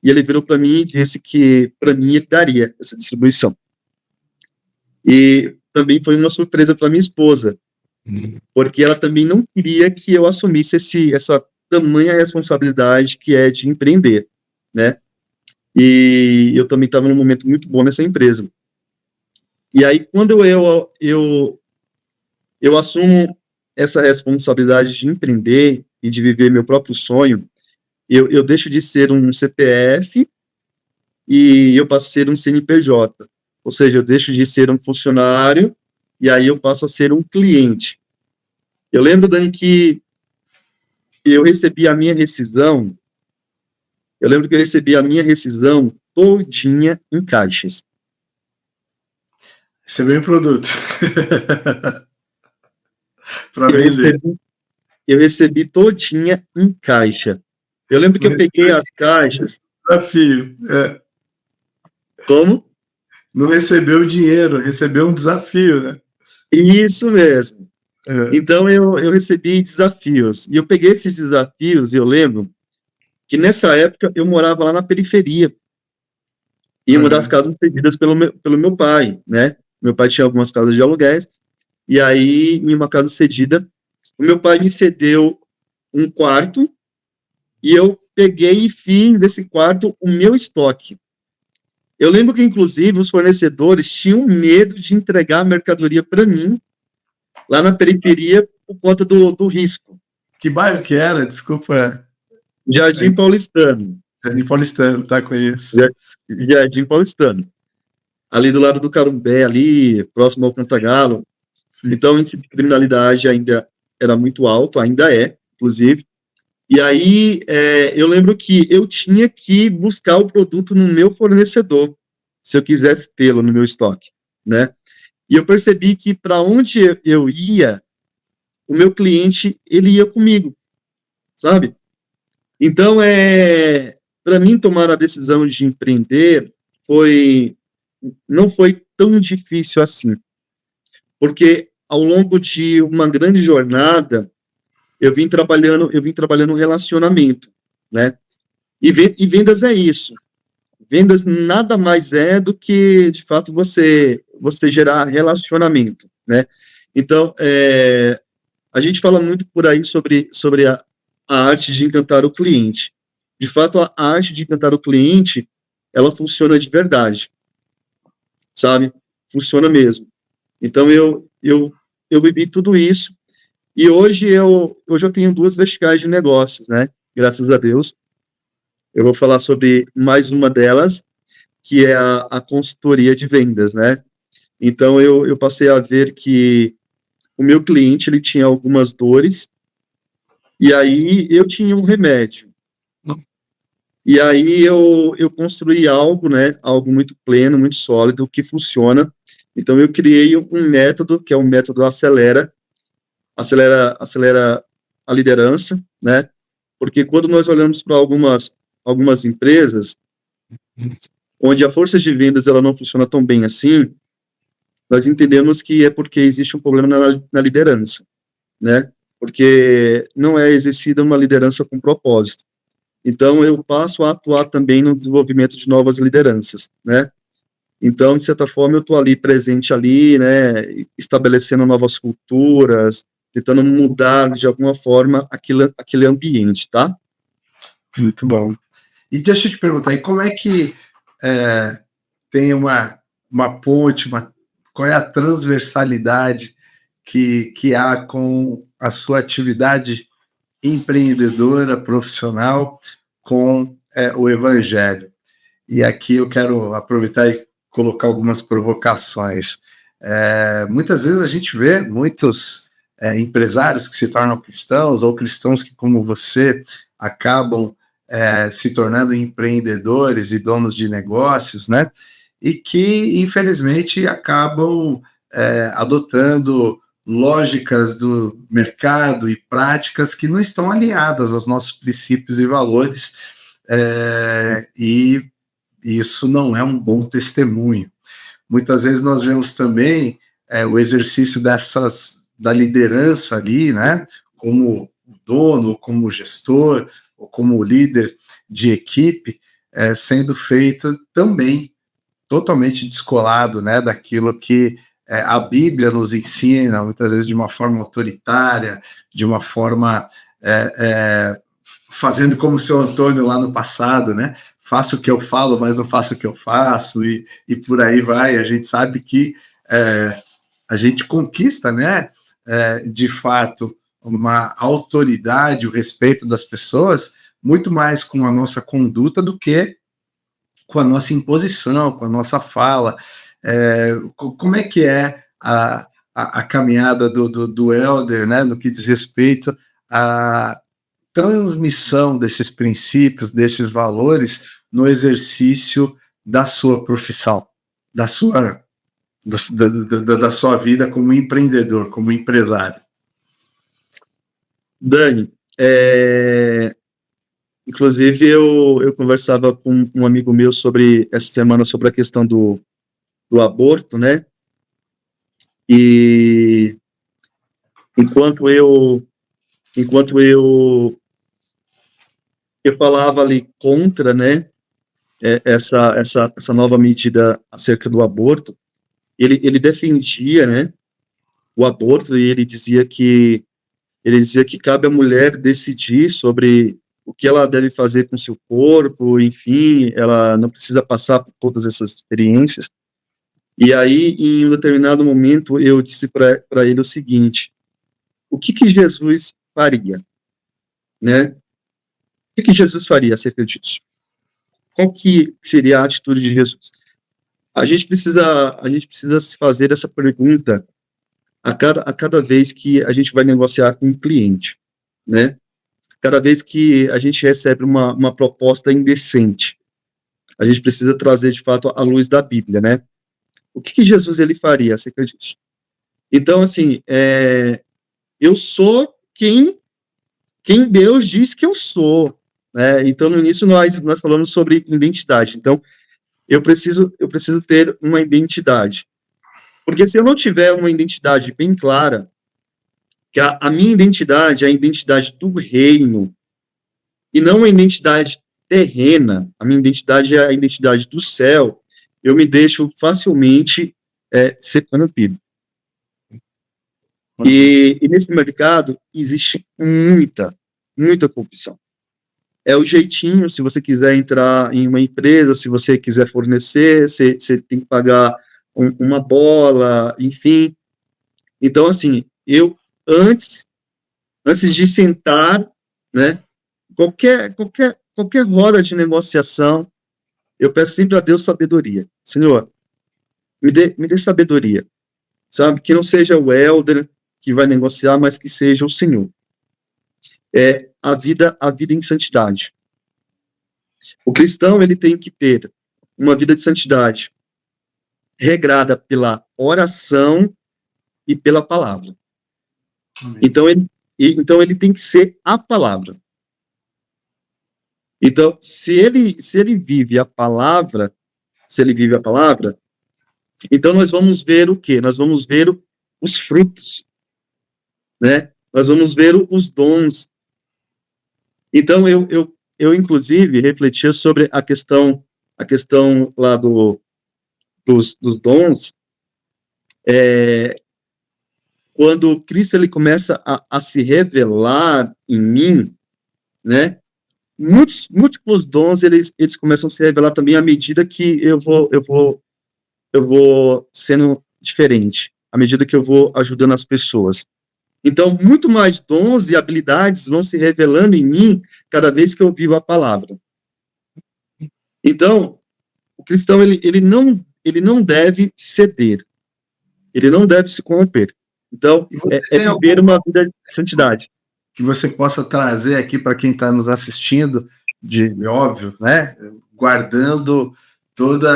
E ele virou para mim e disse que para mim ele daria essa distribuição. E também foi uma surpresa para minha esposa, porque ela também não queria que eu assumisse essa tamanha responsabilidade que é de empreender, né? E eu também estava num momento muito bom nessa empresa. E aí, quando eu assumo essa responsabilidade de empreender e de viver meu próprio sonho, eu deixo de ser um CPF e eu passo a ser um CNPJ. Ou seja, eu deixo de ser um funcionário e aí eu passo a ser um cliente. Eu lembro, Dani, que eu recebi a minha rescisão, todinha em caixas. Recebeu um produto. Para vender. Eu recebi todinha em caixa. Eu lembro que eu peguei as caixas. Desafio. Como? Não recebeu o dinheiro, recebeu um desafio, né? Isso mesmo. Então, eu recebi desafios. E eu peguei esses desafios e eu lembro que, nessa época, eu morava lá na periferia. Em uma das casas cedidas pelo meu pai, né? Meu pai tinha algumas casas de aluguéis. E aí, em uma casa cedida, o meu pai me cedeu um quarto e eu peguei e fiz desse quarto o meu estoque. Eu lembro que, inclusive, os fornecedores tinham medo de entregar a mercadoria para mim, lá na periferia, por conta do risco. Que bairro que era? Desculpa. Jardim Paulistano. Jardim Paulistano, tá, conheço. Jardim Paulistano. Ali do lado do Carumbé, ali, próximo ao Cantagalo. Sim. Então, o índice de criminalidade ainda era muito alto, ainda é, inclusive. E aí, eu lembro que eu tinha que buscar o produto no meu fornecedor, se eu quisesse tê-lo no meu estoque, né? E eu percebi que para onde eu ia, o meu cliente, ele ia comigo, sabe? Então, para mim, tomar a decisão de empreender não foi tão difícil assim, porque ao longo de uma grande jornada, eu vim trabalhando um relacionamento, né? E vendas é isso. Vendas nada mais é do que, de fato, você gerar relacionamento, né? Então, A gente fala muito por aí sobre a arte de encantar o cliente. De fato, a arte de encantar o cliente, ela funciona de verdade, sabe? Funciona mesmo. Então, eu vivi tudo isso, e hoje eu tenho 2 verticais de negócios, né? Graças a Deus. Eu vou falar sobre mais uma delas, que é a consultoria de vendas, né? Então, eu passei a ver que o meu cliente, ele tinha algumas dores, e aí eu tinha um remédio. E aí eu construí algo, né, algo muito pleno, muito sólido, que funciona. Então, eu criei um método, que é o método acelera a liderança, né? Porque quando nós olhamos para algumas empresas, onde a força de vendas ela não funciona tão bem assim, nós entendemos que é porque existe um problema na liderança, né? Porque não é exercida uma liderança com propósito. Então, eu passo a atuar também no desenvolvimento de novas lideranças, né? Então, de certa forma, eu estou ali presente ali, né, estabelecendo novas culturas, tentando mudar de alguma forma aquele ambiente, tá? Muito bom. E deixa eu te perguntar, e como é que tem uma ponte, qual é a transversalidade que há com a sua atividade empreendedora, profissional, com o Evangelho? E aqui eu quero aproveitar e colocar algumas provocações. Muitas vezes a gente vê muitos empresários que se tornam cristãos, ou cristãos que, como você, acabam se tornando empreendedores e donos de negócios, né? E que, infelizmente, acabam adotando lógicas do mercado e práticas que não estão alinhadas aos nossos princípios e valores, e isso não é um bom testemunho. Muitas vezes nós vemos também o exercício da liderança ali, né, como dono, como gestor, ou como líder de equipe, sendo feita também totalmente descolado, né, daquilo que a Bíblia nos ensina, muitas vezes de uma forma autoritária, de uma forma fazendo como o seu Antônio lá no passado, né? Faço o que eu falo, mas não faço o que eu faço, e por aí vai. A gente sabe que a gente conquista, né, de fato, uma autoridade, o respeito das pessoas, muito mais com a nossa conduta do que com a nossa imposição, com a nossa fala. Como é que é a caminhada do Elder, né, no que diz respeito à transmissão desses princípios, desses valores, no exercício da sua profissão, da sua vida como empreendedor, como empresário? Dani, inclusive eu conversava com um amigo meu essa semana sobre a questão do aborto, né? E enquanto eu falava ali contra, né, essa nova medida acerca do aborto, ele defendia, né, o aborto, e ele dizia que cabe à mulher decidir sobre o que ela deve fazer com seu corpo, enfim, ela não precisa passar por todas essas experiências. E aí, em um determinado momento, eu disse para ele o seguinte: o que Jesus faria, né? O que Jesus faria acerca disso? Qual que seria a atitude de Jesus? A gente precisa se fazer essa pergunta a cada vez que a gente vai negociar com um cliente, né? Cada vez que a gente recebe uma proposta indecente, a gente precisa trazer, de fato, a luz da Bíblia, né? O que Jesus ele faria acerca disso? Então, assim, eu sou quem Deus diz que eu sou, né? Então, no início, nós falamos sobre identidade. Então, eu preciso ter uma identidade. Porque se eu não tiver uma identidade bem clara, que a minha identidade é a identidade do reino, e não a identidade terrena, a minha identidade é a identidade do céu, eu me deixo facilmente ser corrompido. E nesse mercado existe muita corrupção. É o jeitinho, se você quiser entrar em uma empresa, se você quiser fornecer, você tem que pagar uma bola, enfim. Então, assim, eu, antes de sentar, né, qualquer roda de negociação, eu peço sempre a Deus sabedoria. Senhor, me dê sabedoria, sabe? Que não seja o elder que vai negociar, mas que seja o Senhor. É a vida em santidade. O cristão, ele tem que ter uma vida de santidade regrada pela oração e pela palavra. Então ele tem que ser a palavra. Então, se ele vive a palavra, então nós vamos ver o quê? Nós vamos ver os frutos, né? Nós vamos ver os dons. Então, eu inclusive, refletia sobre a questão lá dos dons, quando Cristo ele começa a se revelar em mim, né? Múltiplos dons, eles começam a se revelar também à medida que eu vou sendo diferente, à medida que eu vou ajudando as pessoas. Então, muito mais dons e habilidades vão se revelando em mim cada vez que eu vivo a palavra. Então, o cristão, ele não deve ceder, ele não deve se corromper. Então, é viver uma vida de santidade. Que você possa trazer aqui para quem está nos assistindo, óbvio, né? Guardando tudo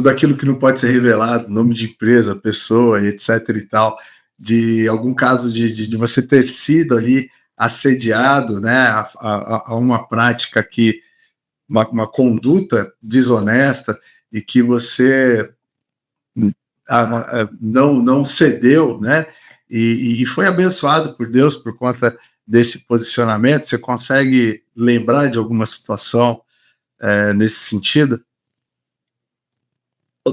aquilo que não pode ser revelado, nome de empresa, pessoa, etc. e tal, de algum caso de você ter sido ali assediado, né? A uma prática que uma conduta desonesta e que você não cedeu, né? E foi abençoado por Deus por conta desse posicionamento. Você consegue lembrar de alguma situação nesse sentido?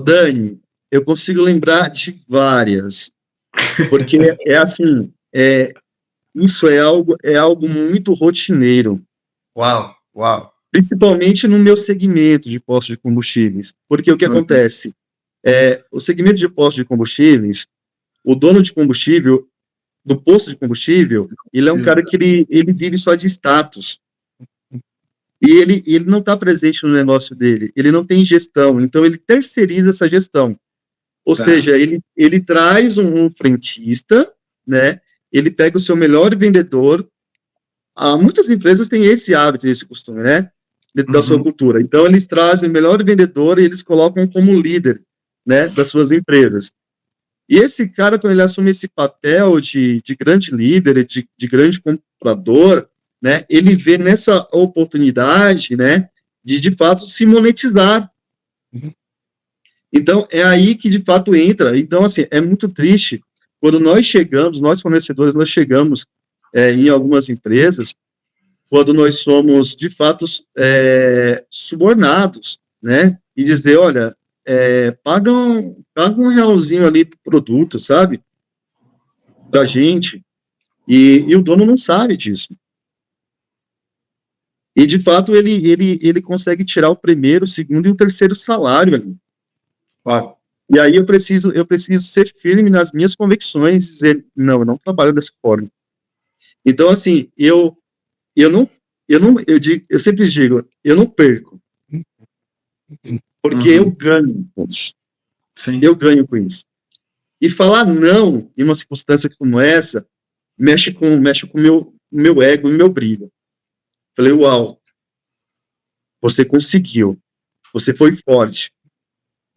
Dani, eu consigo lembrar de várias, porque assim, isso é algo muito rotineiro. Uau! Principalmente no meu segmento de postos de combustíveis, porque o que acontece? O segmento de postos de combustíveis, o dono de combustível, do posto de combustível, ele é um cara que ele vive só de status. E ele não está presente no negócio dele, ele não tem gestão, então ele terceiriza essa gestão. Ou seja, ele traz um frentista, né? Ele pega o seu melhor vendedor. Muitas empresas têm esse hábito, esse costume, né? Dentro da sua cultura. Então, eles trazem o melhor vendedor e eles colocam como líder, né, das suas empresas. E esse cara, quando ele assume esse papel de grande líder, de grande comprador, né, ele vê nessa oportunidade, né, de fato se monetizar. Então, é aí que de fato entra. Então, assim, é muito triste quando nós fornecedores, nós chegamos em algumas empresas, quando nós somos de fato subornados, né, e dizer, olha, paga um realzinho ali pro produto, sabe, pra gente, e o dono não sabe disso. E, de fato, ele consegue tirar o primeiro, o segundo e o terceiro salário ali. E aí eu preciso ser firme nas minhas convicções, dizer, não, eu não trabalho dessa forma. Então, assim, eu sempre digo, eu não perco, porque eu ganho com isso. Sim. Eu ganho com isso. E falar não em uma circunstância como essa mexe com o meu ego e meu brilho. Falei, uau, você conseguiu, você foi forte,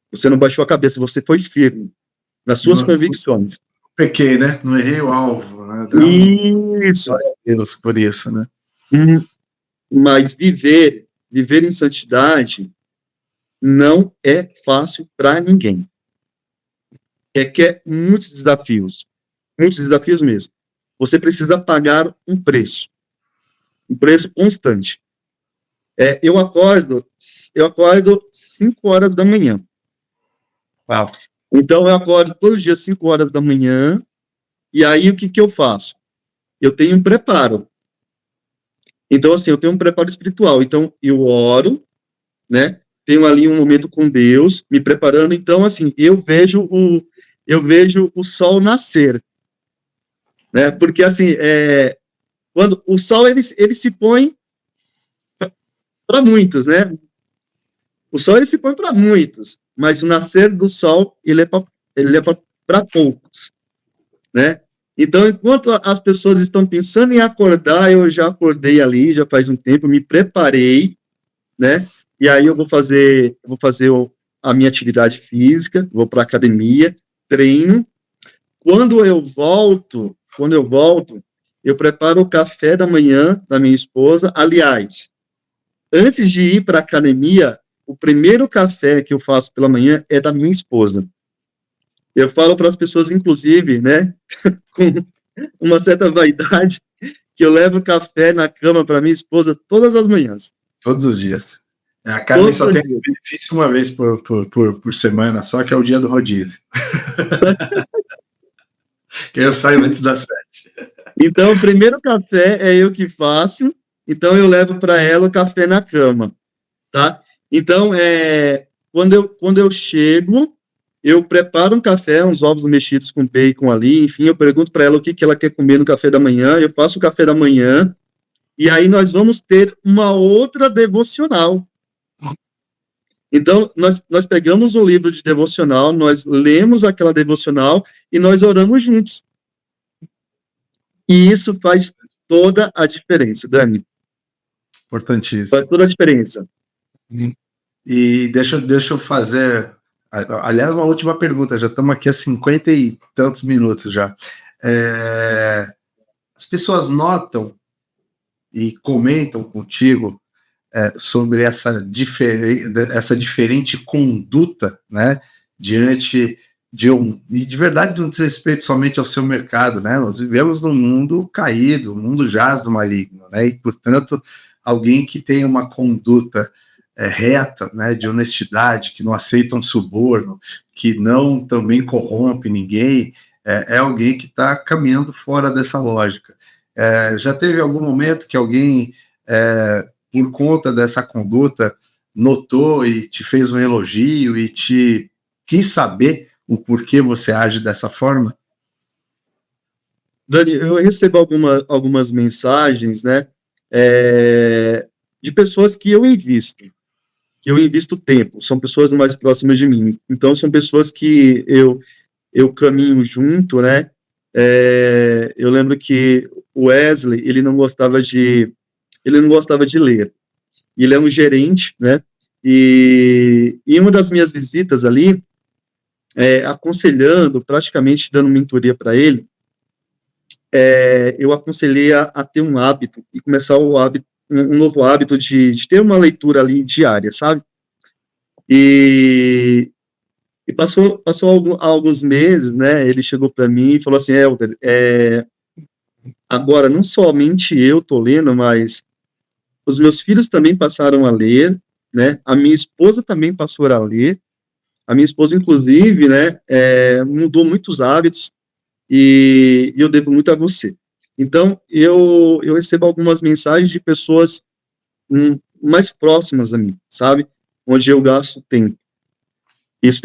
você não baixou a cabeça, você foi firme nas suas convicções. Pequei, né? Não errei o alvo, né? Isso. Deus por isso, né? Mas viver em santidade não é fácil para ninguém. Requer muitos desafios mesmo. Você precisa pagar um preço constante. Eu acordo 5 horas da manhã. Uau. Então, eu acordo todo dia 5 horas da manhã E aí, o que eu faço? Eu tenho um preparo. Então, assim, eu tenho um preparo espiritual. Então, eu oro, né? Tenho ali um momento com Deus, me preparando. Então, assim, eu vejo o sol nascer, né? Porque, assim, quando o sol, ele se põe para muitos, né? O sol, ele se põe para muitos, mas o nascer do sol, ele é para poucos, né? Então, enquanto as pessoas estão pensando em acordar, eu já acordei ali, já faz um tempo, me preparei, né? E aí eu vou fazer a minha atividade física, vou para a academia, treino. Quando eu volto, eu preparo o café da manhã da minha esposa. Aliás, antes de ir para a academia, o primeiro café que eu faço pela manhã é da minha esposa. Eu falo para as pessoas, inclusive, né, com uma certa vaidade, que eu levo café na cama para minha esposa todas as manhãs. Todos os dias. A Carmen só tem esse benefício uma vez por semana, só que é o dia do rodízio. Que eu saio antes das 7. Então, o primeiro café é eu que faço, então eu levo para ela o café na cama, tá? Então, quando eu chego, eu preparo um café, uns ovos mexidos com bacon ali, enfim, eu pergunto para ela o que ela quer comer no café da manhã, eu faço o café da manhã, e aí nós vamos ter uma outra devocional. Então, nós pegamos um livro de devocional, nós lemos aquela devocional e nós oramos juntos. E isso faz toda a diferença, Dani. Importantíssimo. Faz toda a diferença. E deixa eu fazer, aliás, uma última pergunta, já estamos aqui há 50 e tantos minutos já. As pessoas notam e comentam contigo sobre essa diferente conduta, né, diante de verdade não diz respeito somente ao seu mercado, né? Nós vivemos num mundo caído, um mundo jaz do maligno, né? E, portanto, alguém que tem uma conduta reta, né, de honestidade, que não aceita um suborno, que não também corrompe ninguém, é alguém que está caminhando fora dessa lógica. Já teve algum momento que alguém, por conta dessa conduta, notou e te fez um elogio e te quis saber o porquê você age dessa forma? Dani, eu recebo algumas mensagens, né, de pessoas que eu invisto tempo, são pessoas mais próximas de mim, então são pessoas que eu caminho junto, né, eu lembro que o Wesley, ele não gostava de ler, ele é um gerente, né, e em uma das minhas visitas ali, aconselhando, praticamente dando mentoria para ele, eu aconselhei a ter um hábito, e começar um novo hábito de ter uma leitura ali diária, sabe? E passou alguns meses, né, ele chegou para mim e falou assim, Helder, agora não somente eu tô lendo, mas os meus filhos também passaram a ler, né, a minha esposa também passou a ler, a minha esposa, inclusive, né, mudou muitos hábitos, e eu devo muito a você. Então, eu recebo algumas mensagens de pessoas mais próximas a mim, sabe? Onde eu gasto tempo. Isso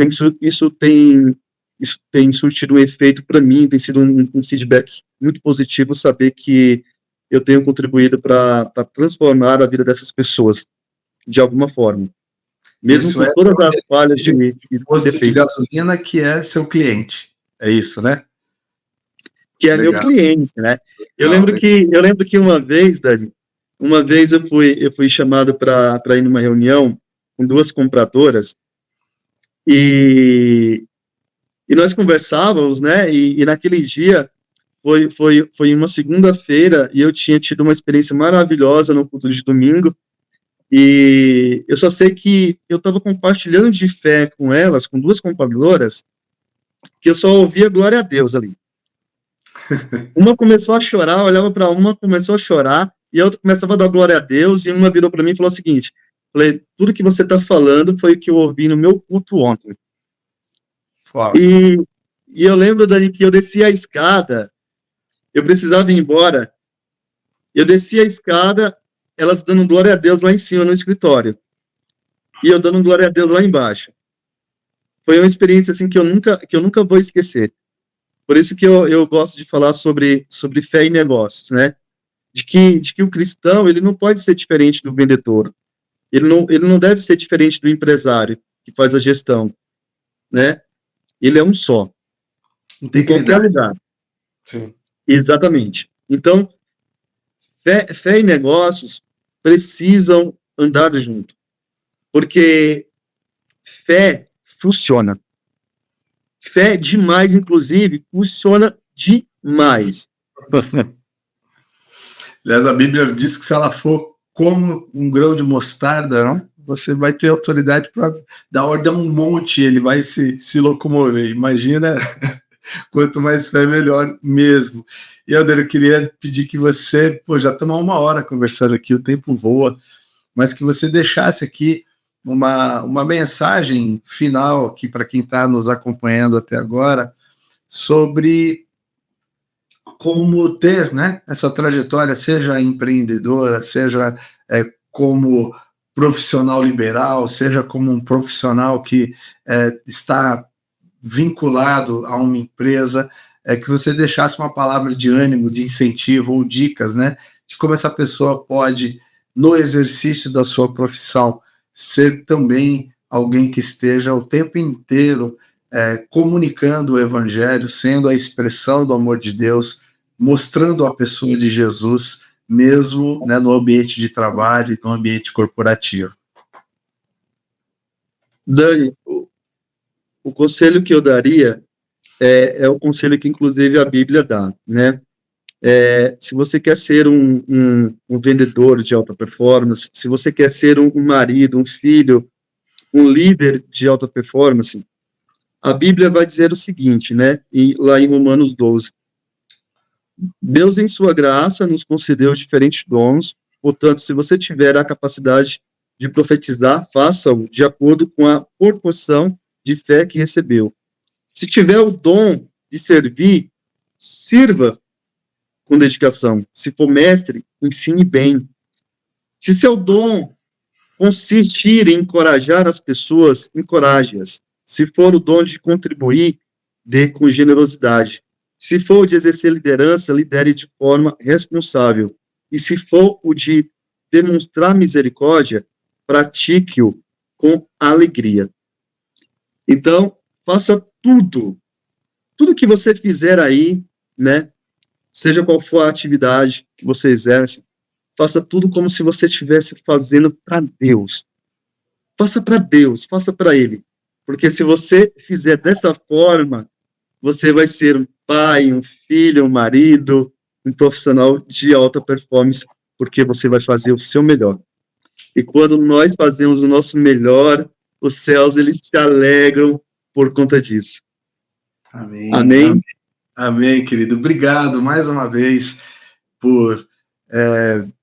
tem surtido um efeito para mim, tem sido um feedback muito positivo saber que eu tenho contribuído para transformar a vida dessas pessoas, de alguma forma. Mesmo com todas as falhas de posto de gasolina que é seu cliente. É isso, né? Que é legal. Meu cliente, né? Eu lembro que uma vez, Dani, eu fui chamado para ir numa reunião com 2 compradoras e nós conversávamos, né? E naquele dia foi uma segunda-feira e eu tinha tido uma experiência maravilhosa no culto de domingo e eu só sei que eu estava compartilhando de fé com elas, com 2 compradoras, que eu só ouvia glória a Deus ali. Uma começou a chorar, olhava para uma, começou a chorar, e a outra começava a dar glória a Deus, e uma virou para mim e falou o seguinte, falei, tudo que você está falando foi o que eu ouvi no meu culto ontem. Uau. E eu lembro, Dani, que eu desci a escada, Eu precisava ir embora. Eu desci a escada, elas dando glória a Deus lá em cima no escritório. E eu dando glória a Deus lá embaixo. Foi uma experiência assim que eu nunca vou esquecer. Por isso que eu gosto de falar sobre fé e negócios, né? De que o cristão, ele não pode ser diferente do vendedor. Ele não deve ser diferente do empresário que faz a gestão, né? Ele é um só, em qualquer Integridade. lugar. Sim. Exatamente. Então, fé e negócios precisam andar junto, porque fé funciona. Fé demais, inclusive, funciona demais. Aliás, a Bíblia diz que se ela for como um grão de mostarda, não, você vai ter autoridade para dar ordem a um monte, ele vai se locomover. Imagina, quanto mais fé, melhor mesmo. E, Helder, eu queria pedir que você, já estamos há 1 hora conversando aqui, o tempo voa, mas que você deixasse aqui uma mensagem final aqui para quem está nos acompanhando até agora sobre como ter, né, essa trajetória, seja empreendedora, seja como profissional liberal, seja como um profissional que está vinculado a uma empresa, que você deixasse uma palavra de ânimo, de incentivo ou dicas, né, de como essa pessoa pode, no exercício da sua profissão, ser também alguém que esteja o tempo inteiro comunicando o evangelho, sendo a expressão do amor de Deus, mostrando a pessoa de Jesus, mesmo, né, no ambiente de trabalho, no ambiente corporativo. Dani, o conselho que eu daria é o conselho que, inclusive, a Bíblia dá, né? Se você quer ser um vendedor de alta performance, se você quer ser um marido, um filho, um líder de alta performance, a Bíblia vai dizer o seguinte, né? Lá em Romanos 12. Deus, em sua graça, nos concedeu diferentes dons, portanto, se você tiver a capacidade de profetizar, faça-o de acordo com a proporção de fé que recebeu. Se tiver o dom de servir, sirva com dedicação. Se for mestre, ensine bem. Se seu dom consistir em encorajar as pessoas, encoraje-as. Se for o dom de contribuir, dê com generosidade. Se for o de exercer liderança, lidere de forma responsável. E se for o de demonstrar misericórdia, pratique-o com alegria. Então, faça tudo que você fizer aí, né? Seja qual for a atividade que você exerce, faça tudo como se você estivesse fazendo para Deus. Faça para Deus, faça para Ele. Porque se você fizer dessa forma, você vai ser um pai, um filho, um marido, um profissional de alta performance, porque você vai fazer o seu melhor. E quando nós fazemos o nosso melhor, os céus, eles se alegram por conta disso. Amém. Amém? Amém, amém, querido. Obrigado mais uma vez por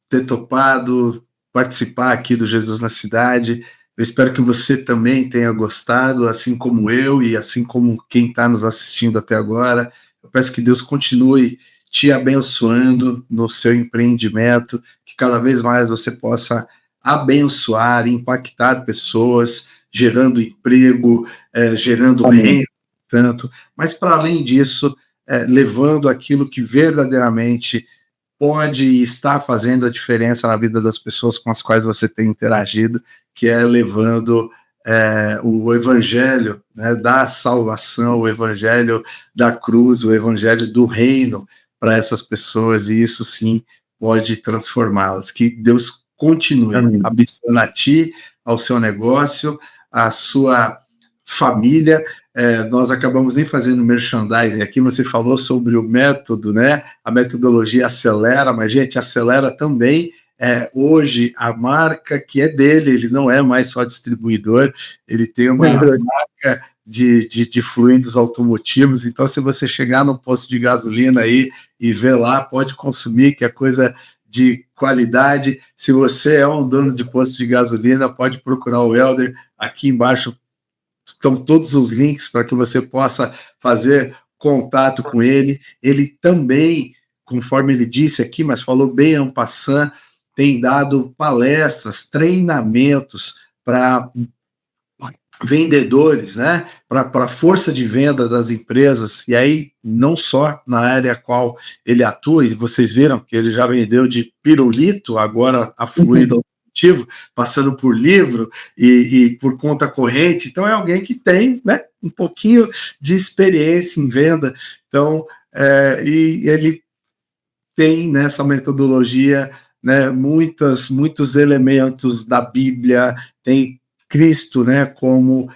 ter topado participar aqui do Jesus na Cidade. Eu espero que você também tenha gostado, assim como eu e assim como quem está nos assistindo até agora. Eu peço que Deus continue te abençoando no seu empreendimento, que cada vez mais você possa abençoar, impactar pessoas, gerando emprego, gerando renda, tanto, mas para além disso, levando aquilo que verdadeiramente pode estar fazendo a diferença na vida das pessoas com as quais você tem interagido, que é levando o evangelho, né, da salvação, o evangelho da cruz, o evangelho do reino para essas pessoas, e isso sim pode transformá-las. Que Deus continue abençoando a ti, ao seu negócio, à sua família. Nós acabamos nem fazendo merchandising aqui, você falou sobre o método, né? A metodologia Acelera, mas, gente, Acelera também hoje a marca que é dele, ele não é mais só distribuidor, ele tem uma marca de fluidos automotivos. Então, se você chegar num posto de gasolina aí e ver lá, pode consumir, que é coisa de qualidade. Se você é um dono de posto de gasolina, pode procurar o Helder. Aqui embaixo estão todos os links para que você possa fazer contato com ele. Ele também conforme ele disse aqui, mas falou bem en passant, tem dado palestras, treinamentos para vendedores, né, para a força de venda das empresas, e aí não só na área a qual ele atua, e vocês viram que ele já vendeu de pirulito, agora a fluido automotivo, passando por livro e por conta corrente, então é alguém que tem, né, um pouquinho de experiência em venda, então, e ele tem nessa metodologia, né, muitos elementos da Bíblia, tem Cristo, né, como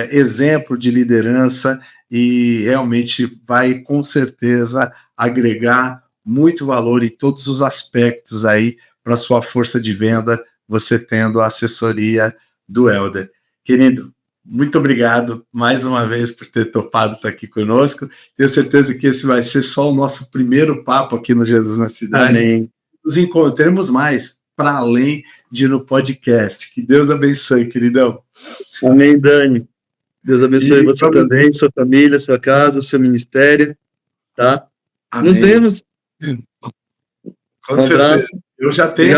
exemplo de liderança, e realmente vai com certeza agregar muito valor em todos os aspectos aí para sua força de venda, você tendo a assessoria do Helder. Querido, muito obrigado mais uma vez por ter topado estar aqui conosco. Tenho certeza que esse vai ser só o nosso primeiro papo aqui no Jesus na Cidade. Amém. Nos encontremos mais para além de no podcast. Que Deus abençoe, queridão. Amém, Dani. Deus abençoe você também, sua família, sua casa, seu ministério, tá? Amém. Nos vemos. Com certeza. Eu já tenho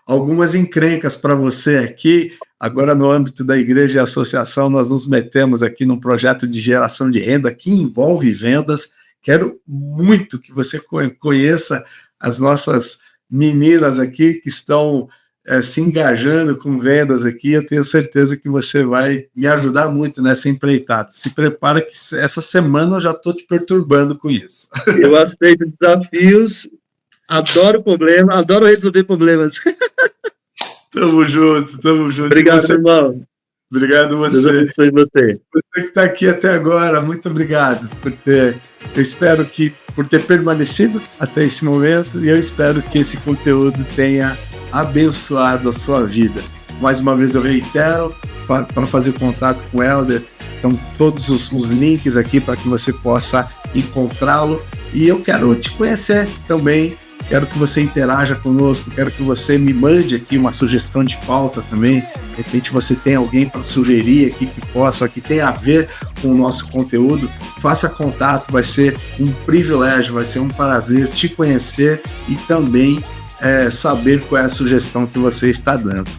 algumas encrencas para você aqui. Agora, no âmbito da igreja e associação, nós nos metemos aqui num projeto de geração de renda que envolve vendas. Quero muito que você conheça as nossas meninas aqui que estão se engajando com vendas aqui. Eu tenho certeza que você vai me ajudar muito nessa empreitada. Se prepara que essa semana eu já estou te perturbando com isso. Eu aceito desafios, adoro problema, adoro resolver problemas. Tamo junto. Obrigado, irmão. Obrigado você. Deus abençoe você. Você que está aqui até agora, muito obrigado por ter. Eu espero que por ter permanecido até esse momento, e eu espero que esse conteúdo tenha abençoado a sua vida. Mais uma vez eu reitero, para fazer contato com o Helder, então todos os links aqui para que você possa encontrá-lo, e eu quero te conhecer também, quero que você interaja conosco, quero que você me mande aqui uma sugestão de pauta também, de repente você tem alguém para sugerir aqui que tenha a ver com o nosso conteúdo, faça contato, vai ser um privilégio, vai ser um prazer te conhecer e também saber qual é a sugestão que você está dando.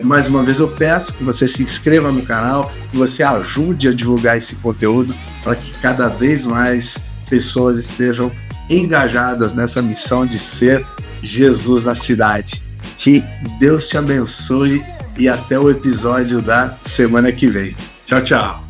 Mais uma vez eu peço que você se inscreva no canal, que você ajude a divulgar esse conteúdo para que cada vez mais pessoas estejam engajadas nessa missão de ser Jesus na cidade. Que Deus te abençoe e até o episódio da semana que vem. Tchau, tchau.